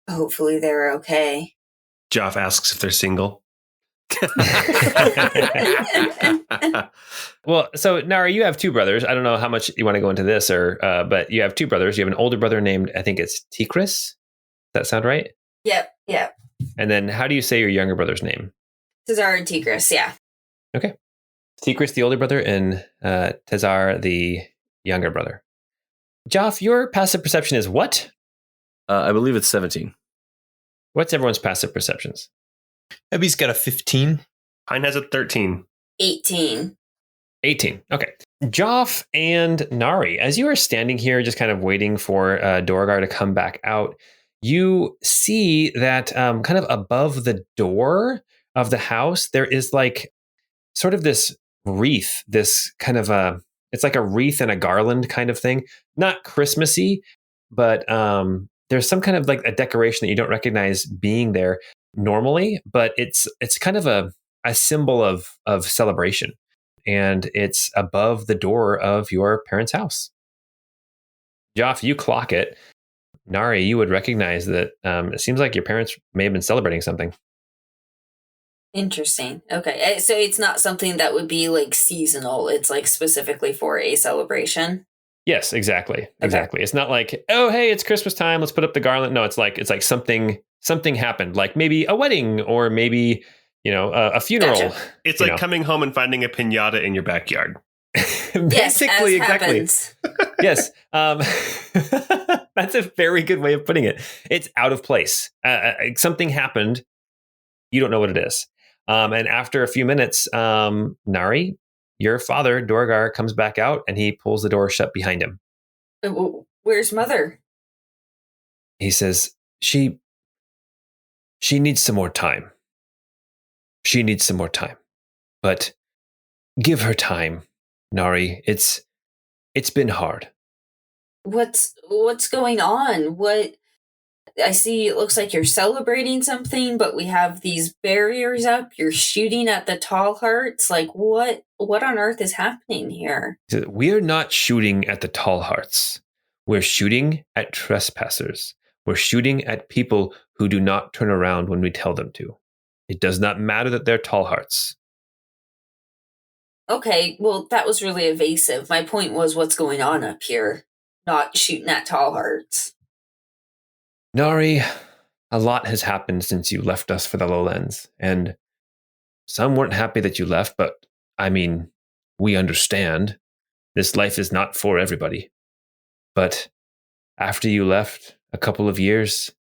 hopefully they're okay. Joph asks if they're single. Well, so Nari, you have two brothers. I don't know how much you want to go into this, but you have two brothers. You have an older brother named, I think it's Tikris. Does that sound right? Yep. And then how do you say your younger brother's name? Tazar and Tigris, yeah. Okay. Tikris, the older brother, and Tazar, the younger brother. Joph, your passive perception is what? I believe it's 17. What's everyone's passive perceptions? Ebby's got a 15. Pine has a 13. 18. 18. Okay. Joph and Nari, as you are standing here just kind of waiting for Dorgar to come back out, you see that kind of above the door of the house, there is like sort of this wreath, this kind of it's like a wreath and a garland kind of thing. Not Christmassy, but there's some kind of like a decoration that you don't recognize being there. normally, but it's kind of a symbol of celebration. And it's above the door of your parents' house. Joph, you clock it. Nari, you would recognize that it seems like your parents may have been celebrating something. Interesting. Okay. So it's not something that would be like seasonal. It's like specifically for a celebration. Yes, exactly. Exactly. It's not like, oh, hey, it's Christmas time, let's put up the garland. No, it's like something happened, like maybe a wedding or maybe, a funeral. Gotcha. It's like coming home and finding a piñata in your backyard. Basically, exactly. Happens. Yes. That's a very good way of putting it. It's out of place. Something happened. You don't know what it is. And after a few minutes, Nari, your father, Dorgar, comes back out and he pulls the door shut behind him. Where's Mother? He says, she needs some more time. She needs some more time. But give her time, Nari. It's been hard. What's going on? What I see, it looks like you're celebrating something, but we have these barriers up. You're shooting at the tall hearts. Like what on earth is happening here? We're not shooting at the tall hearts. We're shooting at trespassers. We're shooting at people who do not turn around when we tell them to. It does not matter that they're tall hearts. Okay, well, that was really evasive. My point was what's going on up here, not shooting at tall hearts. Nari, a lot has happened since you left us for the lowlands, and some weren't happy that you left, but I mean, we understand. This life is not for everybody. But after you left a couple of years,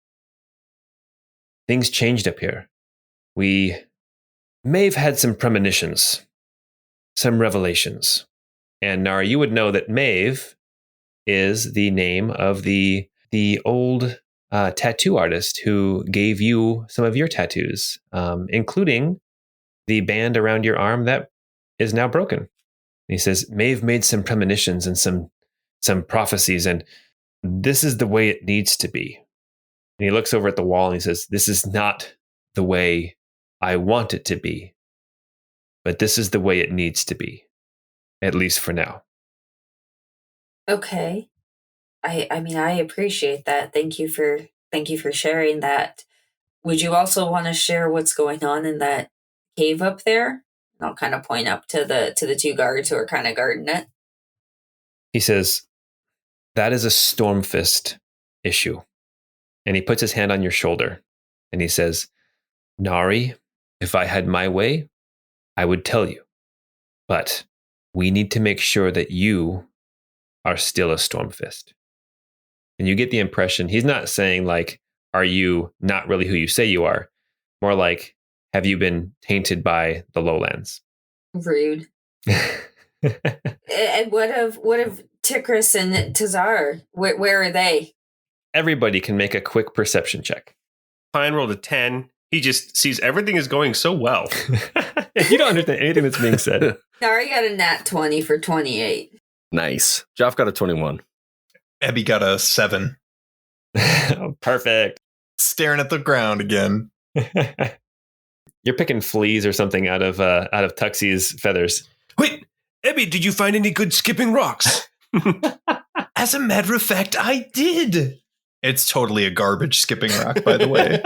things changed up here. We may have had some premonitions, some revelations. And Nari, you would know that Maeve is the name of the old tattoo artist who gave you some of your tattoos, including the band around your arm that is now broken. And he says, Maeve made some premonitions and some prophecies, and this is the way it needs to be. And he looks over at the wall and he says, this is not the way I want it to be, but this is the way it needs to be, at least for now. Okay. I mean, I appreciate that. Thank you for sharing that. Would you also want to share what's going on in that cave up there? And I'll kind of point up to the two guards who are kind of guarding it. He says, that is a Stormfist issue. And he puts his hand on your shoulder and he says, Nari, if I had my way, I would tell you. But we need to make sure that you are still a Stormfist. And you get the impression he's not saying like, are you not really who you say you are? More like, have you been tainted by the lowlands? Rude. And what of Tikris and Tazar? Where are they? Everybody can make a quick perception check. Pine rolled a 10. He just sees everything is going so well. You don't understand anything that's being said. Nari got a nat 20 for 28. Nice. Joph got a 21. Ebby got a 7. Oh, perfect. Staring at the ground again. You're picking fleas or something out of Tuxie's feathers. Wait, Ebby, did you find any good skipping rocks? As a matter of fact, I did. It's totally a garbage skipping rock, by the way.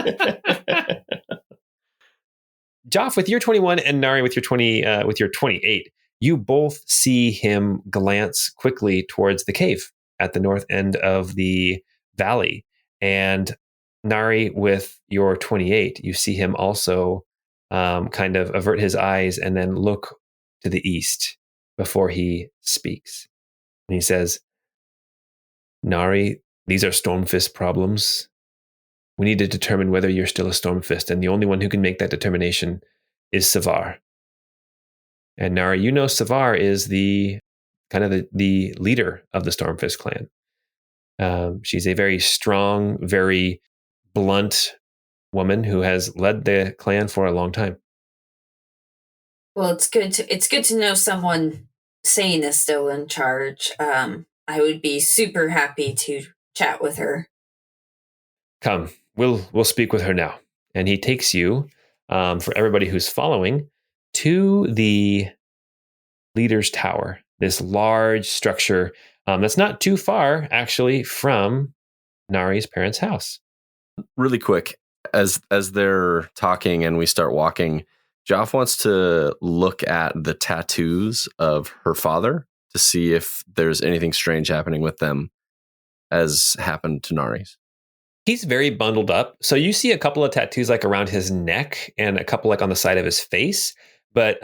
Joph, with your 21 and Nari with your 28, you both see him glance quickly towards the cave at the north end of the valley. And Nari, with your 28, you see him also kind of avert his eyes and then look to the east before he speaks. And he says, Nari, these are Stormfist problems. We need to determine whether you're still a Stormfist, and the only one who can make that determination is Savar. And Nari, you know Savar is the leader of the Stormfist clan. She's a very strong, very blunt woman who has led the clan for a long time. Well, it's good to know someone sane is still in charge. I would be super happy to chat with her. Come, we'll speak with her now. and he takes you, for everybody who's following, to the leader's tower, this large structure that's not too far, actually, from Nari's parents' house. Really quick, as they're talking and we start walking, Joph wants to look at the tattoos of her father to see if there's anything strange happening with them as happened to Nari's. He's very bundled up. So you see a couple of tattoos like around his neck and a couple like on the side of his face, but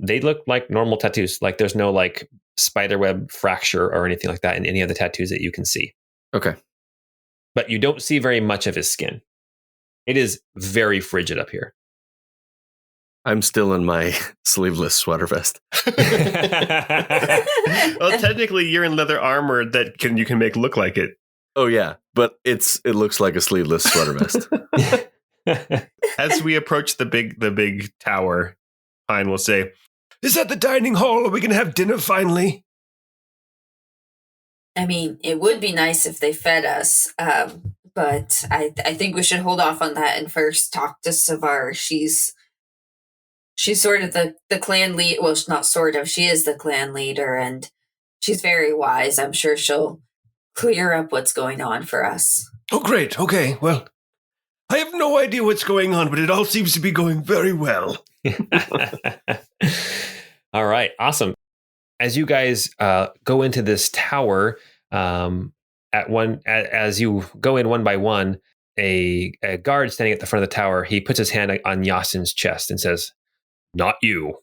they look like normal tattoos. Like there's no like spiderweb fracture or anything like that in any of the tattoos that you can see. Okay. But you don't see very much of his skin. It is very frigid up here. I'm still in my sleeveless sweater vest. Well, technically, you're in leather armor that you can make look like it. Oh yeah, but it looks like a sleeveless sweater vest. As we approach the big tower, Pine will say, Is that the dining hall? Are we going to have dinner finally? I mean, it would be nice if they fed us, but I think we should hold off on that and first talk to Savar. She's sort of the clan lead. Well, not sort of. She is the clan leader, and she's very wise. I'm sure she'll clear up what's going on for us. Oh, great. Okay, well, I have no idea what's going on, but it all seems to be going very well. All right, awesome. As you guys go into this tower, as you go in one by one, a guard standing at the front of the tower, he puts his hand on Yastin's chest and says, "Not you."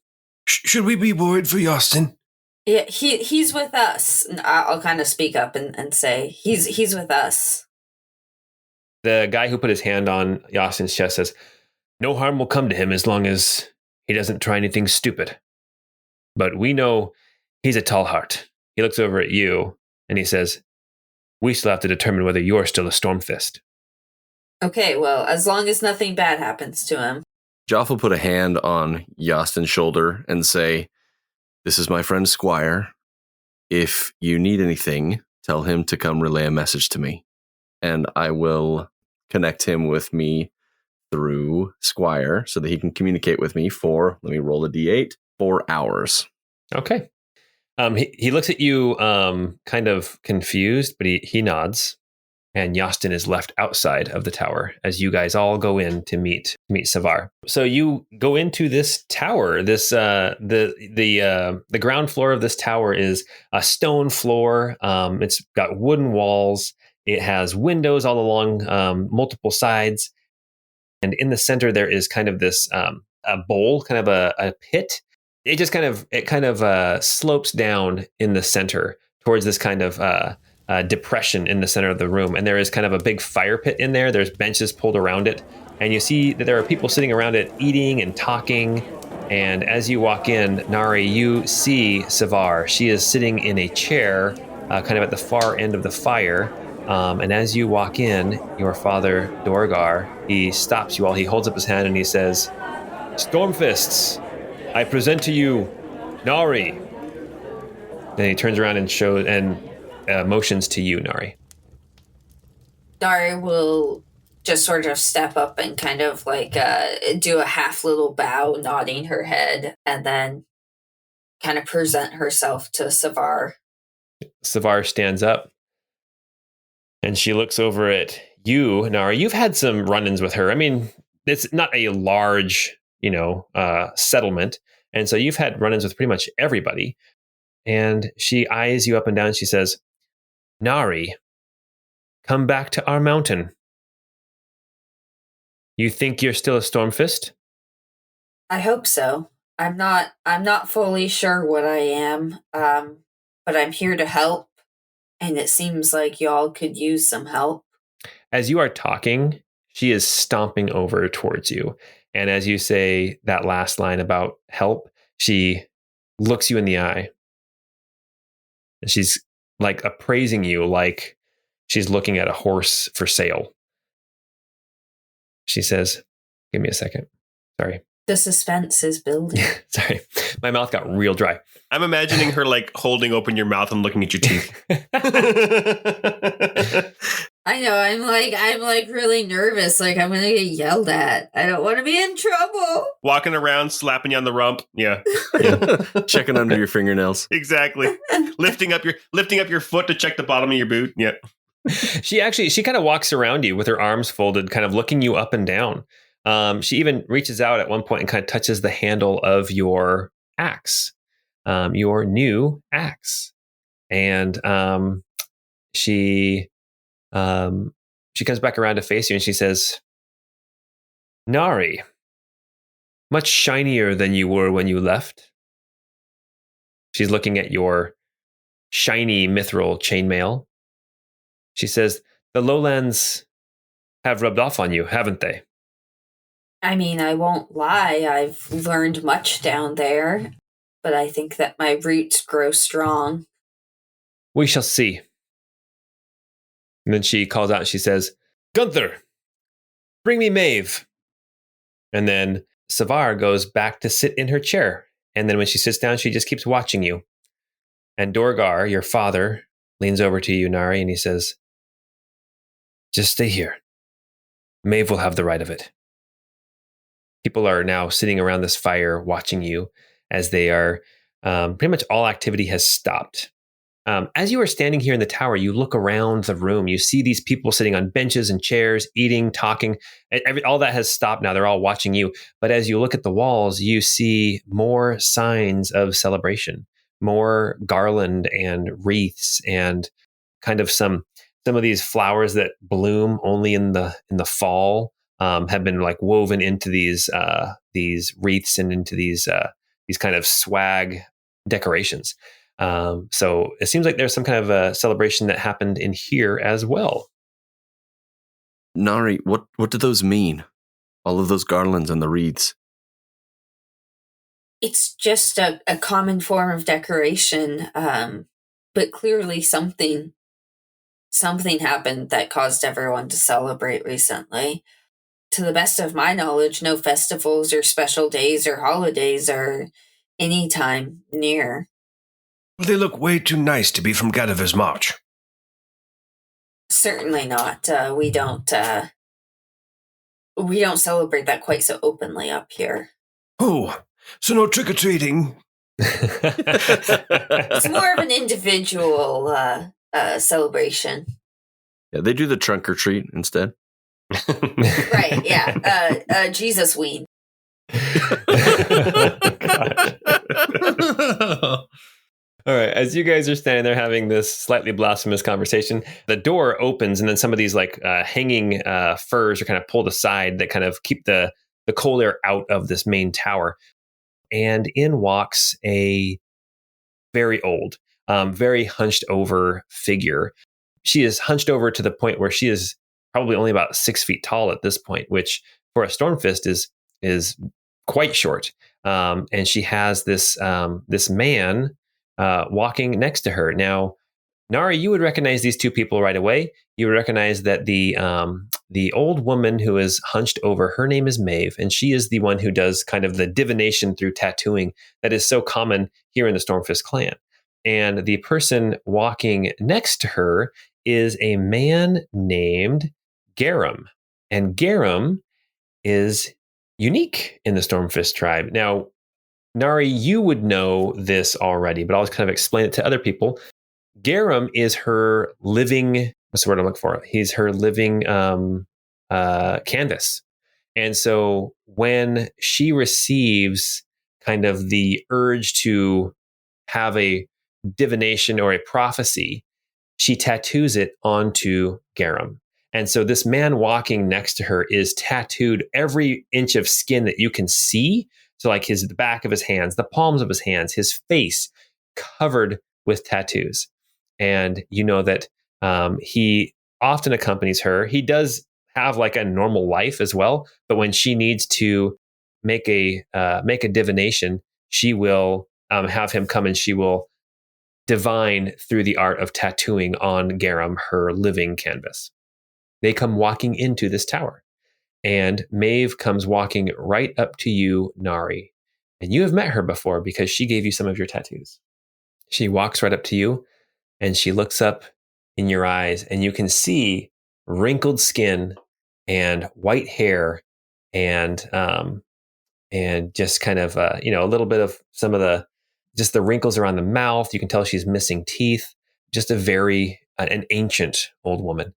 Should we be worried for Yastin? Yeah, he's with us. I'll kind of speak up and say he's with us. The guy who put his hand on Yastin's chest says, "No harm will come to him as long as he doesn't try anything stupid. But we know he's a tall heart." He looks over at you and he says, "We still have to determine whether you're still a Stormfist." Okay, well, as long as nothing bad happens to him. Joph will put a hand on Yastin's shoulder and say, "This is my friend Squire. If you need anything, tell him to come relay a message to me. And I will connect him with me through Squire so that he can communicate with me for, let me roll a d8, 4 hours." Okay. He looks at you kind of confused, but he nods. And Yastin is left outside of the tower as you guys all go in to meet Savar. So you go into this tower. This the ground floor of this tower is a stone floor. It's got wooden walls. It has windows all along multiple sides, and in the center there is kind of this a bowl, kind of a pit. It just kind of slopes down in the center towards this kind of depression in the center of the room, and there is kind of a big fire pit in there. There's benches pulled around it, and you see that there are people sitting around it eating and talking. And as you walk in, Nari, you see Savar. She is sitting in a chair kind of at the far end of the fire, and as you walk in, your father Dorgar, he stops you all. He holds up his hand and he says, "Stormfists, I present to you Nari." Then he turns around and motions to you, Nari. Nari will just sort of step up and kind of like do a half little bow, nodding her head, and then kind of present herself to Savar. Savar stands up and she looks over at you, Nari. You've had some run-ins with her. I mean, it's not a large, settlement. And so you've had run-ins with pretty much everybody. And she eyes you up and down. She says, "Nari, come back to our mountain. You think you're still a Stormfist?" I hope so. I'm not fully sure what I am, but I'm here to help, and it seems like y'all could use some help. As you are talking, she is stomping over towards you. And as you say that last line about help, she looks you in the eye. And she's like appraising you like she's looking at a horse for sale. She says, "Give me a second. Sorry." The suspense is building. Sorry. My mouth got real dry. I'm imagining her like holding open your mouth and looking at your teeth. I know. I'm like really nervous. Like I'm gonna get yelled at. I don't want to be in trouble. Walking around, slapping you on the rump. Yeah, Checking under your fingernails. exactly. lifting up your foot to check the bottom of your boot. Yeah. She kind of walks around you with her arms folded, kind of looking you up and down. She even reaches out at one point and kind of touches the handle of your axe, your new axe, and she comes back around to face you and she says, "Nari, much shinier than you were when you left." She's looking at your shiny mithril chainmail. She says, "The lowlands have rubbed off on you, haven't they?" I mean, I won't lie. I've learned much down there, but I think that my roots grow strong. "We shall see." And then she calls out and she says, "Gunther, bring me Maeve." And then Savar goes back to sit in her chair. And then when she sits down, she just keeps watching you. And Dorgar, your father, leans over to you, Nari, and he says, "Just stay here. Maeve will have the right of it." People are now sitting around this fire watching you as they are, pretty much all activity has stopped. As you are standing here in the tower, you look around the room. You see these people sitting on benches and chairs, eating, talking. All that has stopped now. They're all watching you. But as you look at the walls, you see more signs of celebration, more garland and wreaths, and kind of some of these flowers that bloom only in the fall have been like woven into these wreaths and into these kind of swag decorations. So it seems like there's some kind of a celebration that happened in here as well. Nari, what do those mean? All of those garlands and the wreaths. It's just a common form of decoration, but clearly something happened that caused everyone to celebrate recently. To the best of my knowledge, no festivals or special days or holidays are any time near. Well, they look way too nice to be from Gadaver's March. Certainly not. We don't celebrate that quite so openly up here. Oh, so no trick-or-treating? It's more of an individual celebration. Yeah, they do the trunk or treat instead. Right, yeah. Jesus ween. All right. As you guys are standing there having this slightly blasphemous conversation, the door opens and then some of these like hanging furs are kind of pulled aside that kind of keep the cold air out of this main tower. And in walks a very old, very hunched over figure. She is hunched over to the point where she is probably only about 6 feet tall at this point, which for a Stormfist is quite short. And she has this man walking next to her. Now, Nari, you would recognize these two people right away. You would recognize that the old woman who is hunched over, her name is Maeve, and she is the one who does kind of the divination through tattooing that is so common here in the Stormfist clan. And the person walking next to her is a man named Garum. And Garum is unique in the Stormfist tribe. Now, Nari, you would know this already, but I'll just kind of explain it to other people. Garum is her living, what's the word I'm looking for? He's her living canvas. And so when she receives kind of the urge to have a divination or a prophecy, she tattoos it onto Garum. And so this man walking next to her is tattooed every inch of skin that you can see. So like the back of his hands, the palms of his hands, his face covered with tattoos. And you know that he often accompanies her. He does have like a normal life as well. But when she needs to make a divination, she will have him come and she will divine through the art of tattooing on Garum, her living canvas. They come walking into this tower. And Maeve comes walking right up to you, Nari. And you have met her before because she gave you some of your tattoos. She walks right up to you and she looks up in your eyes and you can see wrinkled skin and white hair and just kind of a little bit of some of the just the wrinkles around the mouth. You can tell she's missing teeth. Just a very an ancient old woman.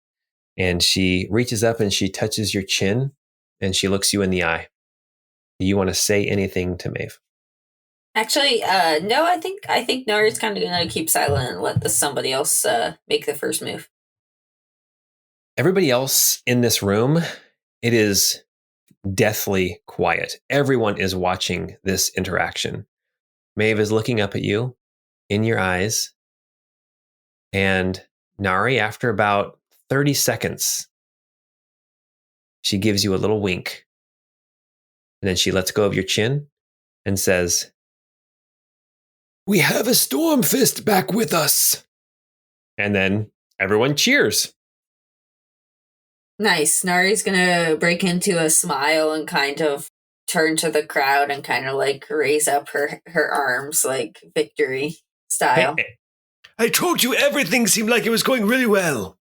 And she reaches up and she touches your chin and she looks you in the eye. Do you want to say anything to Maeve? Actually, no. I think Nari's kind of gonna keep silent and let somebody else make the first move. Everybody else in this room, it is deathly quiet. Everyone is watching this interaction. Maeve is looking up at you in your eyes. And Nari, after about 30 seconds, she gives you a little wink. And then she lets go of your chin and says, "We have a Stormfist back with us." And then everyone cheers. Nice. Nari's gonna break into a smile and kind of turn to the crowd and kind of like raise up her arms like victory style. I told you everything seemed like it was going really well.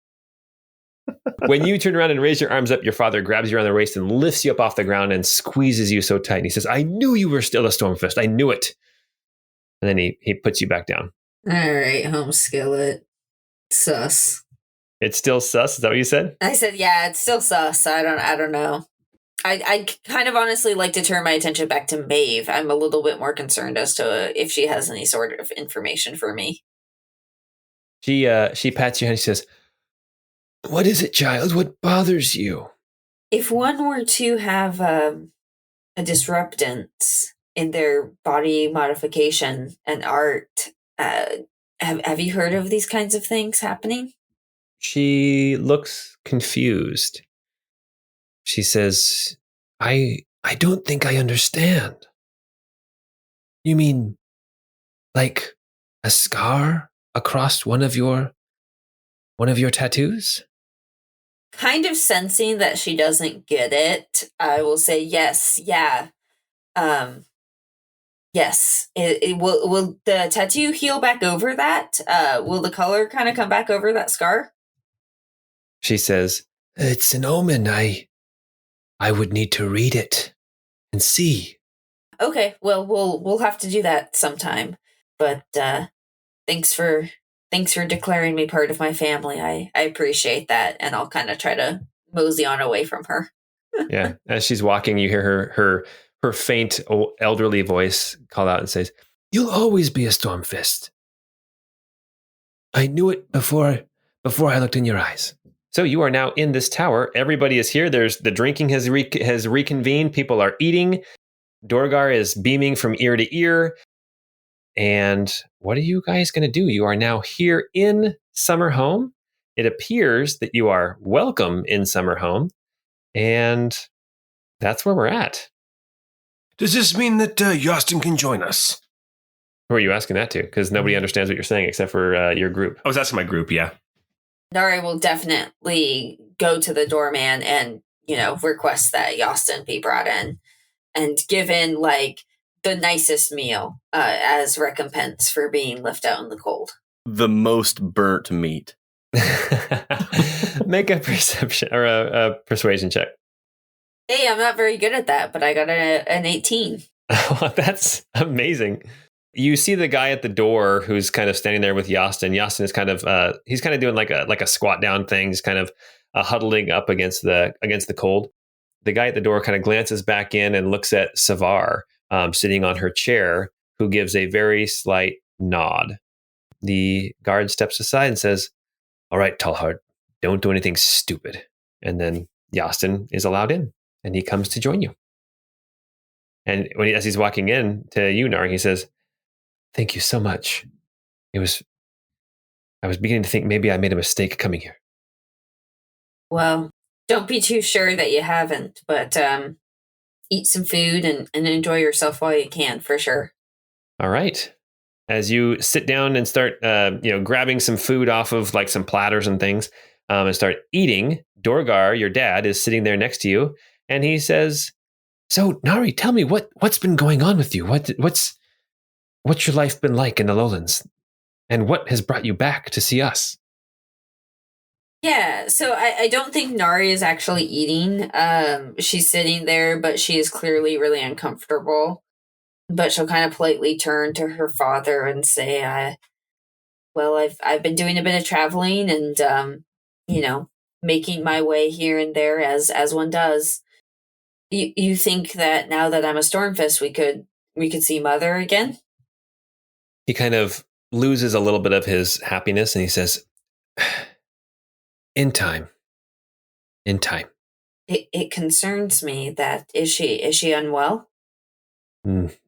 When you turn around and raise your arms up, your father grabs you around the waist and lifts you up off the ground and squeezes you so tight. And he says, "I knew you were still a Stormfist. I knew it." And then he puts you back down. All right, home skillet. Sus. It's still sus? Is that what you said? I said, yeah, it's still sus. I don't know. I kind of honestly like to turn my attention back to Maeve. I'm a little bit more concerned as to if she has any sort of information for me. She pats your hand and she says, "What is it, child? What bothers you?" If one were to have a disruptance in their body modification and art, have you heard of these kinds of things happening? She looks confused. She says, I don't think I understand. You mean like a scar across one of your tattoos?" Kind of sensing that she doesn't get it, I will say yes, yeah. Yes. Will the tattoo heal back over that? Will the color kind of come back over that scar? She says, "It's an omen. I would need to read it and see." Okay, well we'll have to do that sometime. But thanks for declaring me part of my family. I appreciate that, and I'll kind of try to mosey on away from her. Yeah. As she's walking, you hear her faint elderly voice call out and says, "You'll always be a Stormfist. I knew it before I looked in your eyes." So you are now in this tower. Everybody is here. There's the drinking has reconvened. People are eating. Dorgar is beaming from ear to ear. And what are you guys going to do? You are now here in Summerhome. It appears that you are welcome in Summerhome. And that's where we're at. Does this mean that Yostin can join us? Who are you asking that to? Because nobody understands what you're saying except for your group. I was asking my group, yeah. Nari will definitely go to the doorman and, request that Yostin be brought in and given like the nicest meal as recompense for being left out in the cold. The most burnt meat. Make a perception or a persuasion check. Hey, I'm not very good at that, but I got an 18. That's amazing. You see the guy at the door who's kind of standing there with Yostin. Yostin is kind of he's kind of doing like a squat down thing. He's kind of huddling up against the cold. The guy at the door kind of glances back in and looks at Savar sitting on her chair, who gives a very slight nod. The guard steps aside and says, "All right, Tallhard, don't do anything stupid." And then Yostin is allowed in, and he comes to join you. And as he's walking in to you, Nari, he says, "Thank you so much. I was beginning to think maybe I made a mistake coming here." Well, don't be too sure that you haven't, but eat some food and enjoy yourself while you can, for sure. All right. As you sit down and start, grabbing some food off of like some platters and things, and start eating, Dorgar, your dad, is sitting there next to you, and he says, "So, Nari, tell me what's been going on with you? What's your life been like in the lowlands, and what has brought you back to see us?" Yeah, so I don't think Nari is actually eating. She's sitting there, but she is clearly really uncomfortable. But she'll kind of politely turn to her father and say, well, I've been doing a bit of traveling and you know, making my way here and there as one does. You think that now that I'm a Stormfist we could see Mother again? He kind of loses a little bit of his happiness and he says, in time. In time. It concerns me that is she unwell?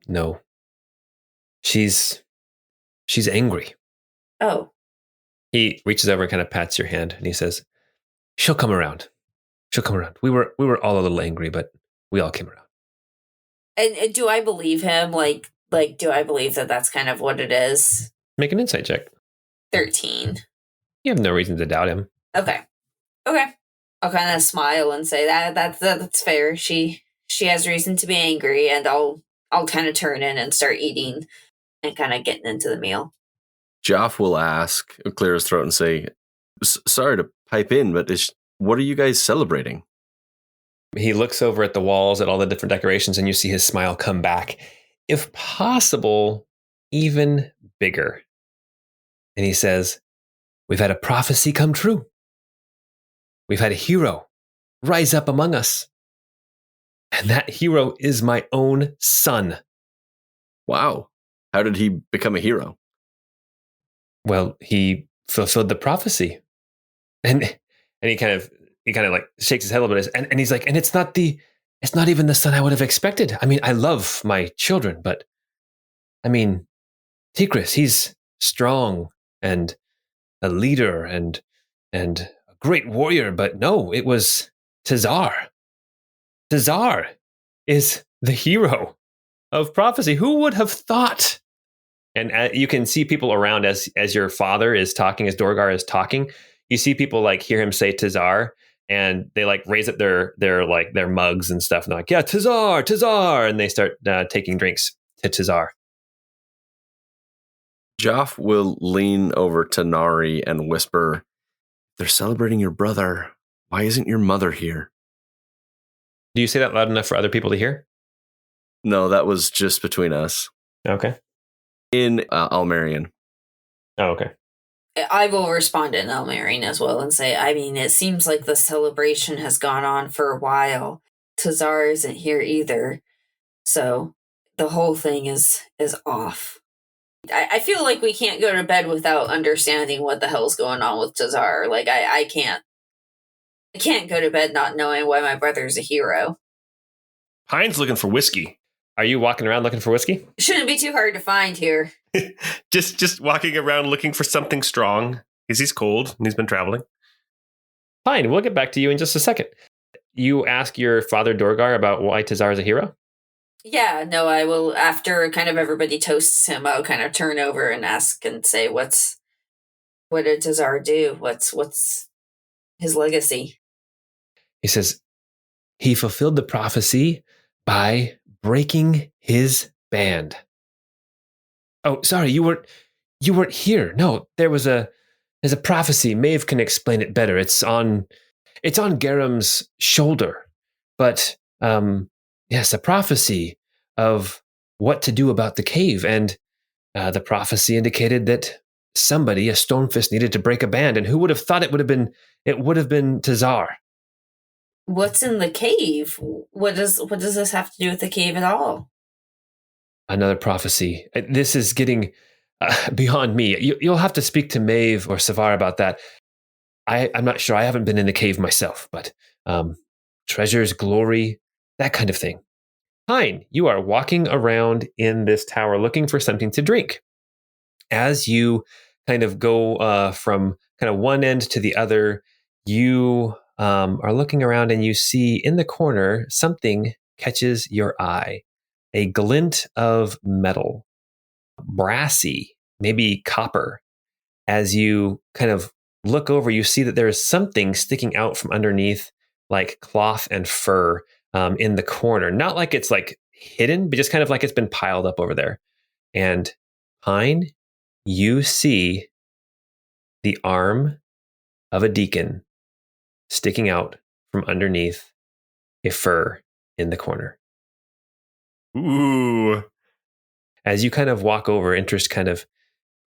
No. She's angry. Oh. He reaches over and kind of pats your hand and he says, she'll come around. She'll come around. We were all a little angry, but we all came around. And do I believe him? Like do I believe that that's kind of what it is? Make an insight check. 13. You have no reason to doubt him. Okay. I'll kind of smile and say that's fair. She has reason to be angry, and I'll kind of turn in and start eating and kind of getting into the meal. Joph will ask, clear his throat, and say, "Sorry to pipe in, but what are you guys celebrating?" He looks over at the walls at all the different decorations, and you see his smile come back, if possible, even bigger. And he says, "We've had a prophecy come true. We've had a hero rise up among us. And that hero is my own son." Wow. How did he become a hero? Well, he fulfilled the prophecy. And he kind of like shakes his head a little bit. And he's like, and it's not even the son I would have expected. I mean, I love my children, but I mean, Tigris, he's strong and a leader and a great warrior, but no, it was Tazar. Tazar is the hero of prophecy. Who would have thought? And you can see people around as your father is talking, as Dorgar is talking. You see people like hear him say Tazar, and they like raise up their mugs and stuff, and they're like, yeah, Tazar, and they start taking drinks to Tazar. Joph will lean over to Nari and whisper, "They're celebrating your brother. Why isn't your mother here?" Do you say that loud enough for other people to hear? No, that was just between us. Okay. In Almerian. Oh, okay. I will respond in Elmarine as well and say, I mean, it seems like the celebration has gone on for a while. Tazar isn't here either. So the whole thing is off. I feel like we can't go to bed without understanding what the hell's going on with Tazar. Like, I can't go to bed not knowing why my brother's a hero. Pine's looking for whiskey. Are you walking around looking for whiskey? Shouldn't be too hard to find here. just walking around looking for something strong because he's cold and he's been traveling. Fine, we'll get back to you in just a second. You ask your father Dorgar about why Tazar is a hero? Yeah, no, I will. After kind of everybody toasts him, I'll kind of turn over and ask and say, what did Tazar do? What's his legacy? He says, he fulfilled the prophecy by breaking his band. Oh, sorry, you weren't here. No, there's a prophecy. Maeve can explain it better. It's on Garam's shoulder. But yes, a prophecy of what to do about the cave. And the prophecy indicated that somebody, a Stormfist, needed to break a band. And who would have thought it would have been Tazar? What's in the cave? What does this have to do with the cave at all? Another prophecy. This is getting beyond me. You'll have to speak to Maeve or Savar about that. I'm not sure. I haven't been in the cave myself, but treasures, glory, that kind of thing. Hein, you are walking around in this tower looking for something to drink. As you kind of go from kind of one end to the other, you are looking around and you see in the corner something catches your eye. A glint of metal, brassy, maybe copper. As you kind of look over, you see that there is something sticking out from underneath, like cloth and fur in the corner. Not like it's like hidden, but just kind of like it's been piled up over there. And Pine, you see the arm of a deacon sticking out from underneath a fir in the corner. Ooh. As you kind of walk over, interest kind of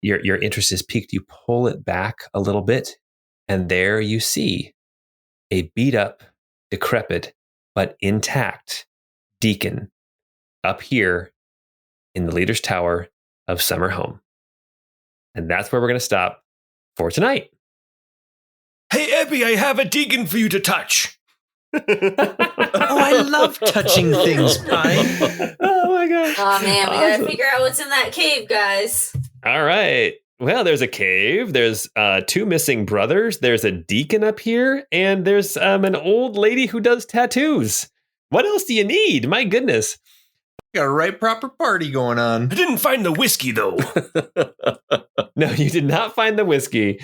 your interest is piqued. You pull it back a little bit, and there you see a beat up, decrepit, but intact deacon up here in the leader's tower of Summerhome. And that's where we're going to stop for tonight. Hey, Ebby, I have a deacon for you to touch. Oh, I love touching things, Pine. Oh my gosh. Oh man, we gotta Awesome. figure out what's in that cave, guys. All right. Well, there's a cave. There's 2 missing brothers. There's a deacon up here, and there's an old lady who does tattoos. What else do you need? My goodness. Got a right proper party going on. I didn't find the whiskey, though. No, you did not find the whiskey.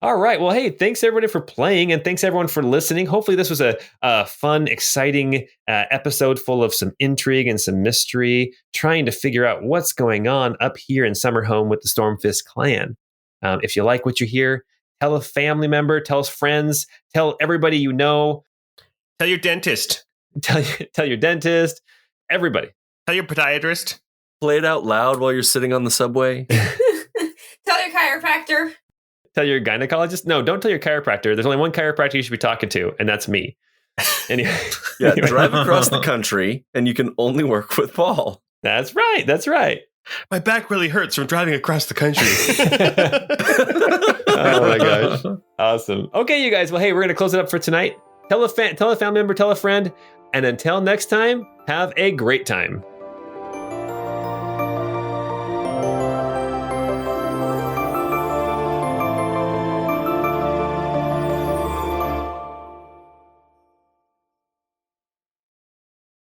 All right. Well, hey, thanks everybody for playing, and thanks everyone for listening. Hopefully this was a fun, exciting episode full of some intrigue and some mystery, trying to figure out what's going on up here in Summerhome with the Stormfist clan. If you like what you hear, tell a family member, tell friends, tell everybody you know. Tell your dentist. Tell your dentist, everybody. Tell your podiatrist. Play it out loud while you're sitting on the subway. Tell your chiropractor. Tell your gynecologist. No, don't tell your chiropractor. There's only one chiropractor you should be talking to, and that's me. Anyway, Yeah, drive across the country, and you can only work with Paul. That's right. That's right. My back really hurts from driving across the country. Oh my gosh. Awesome. Okay, you guys. Well, hey, we're going to close it up for tonight. Tell a family member, tell a friend. And until next time, have a great time.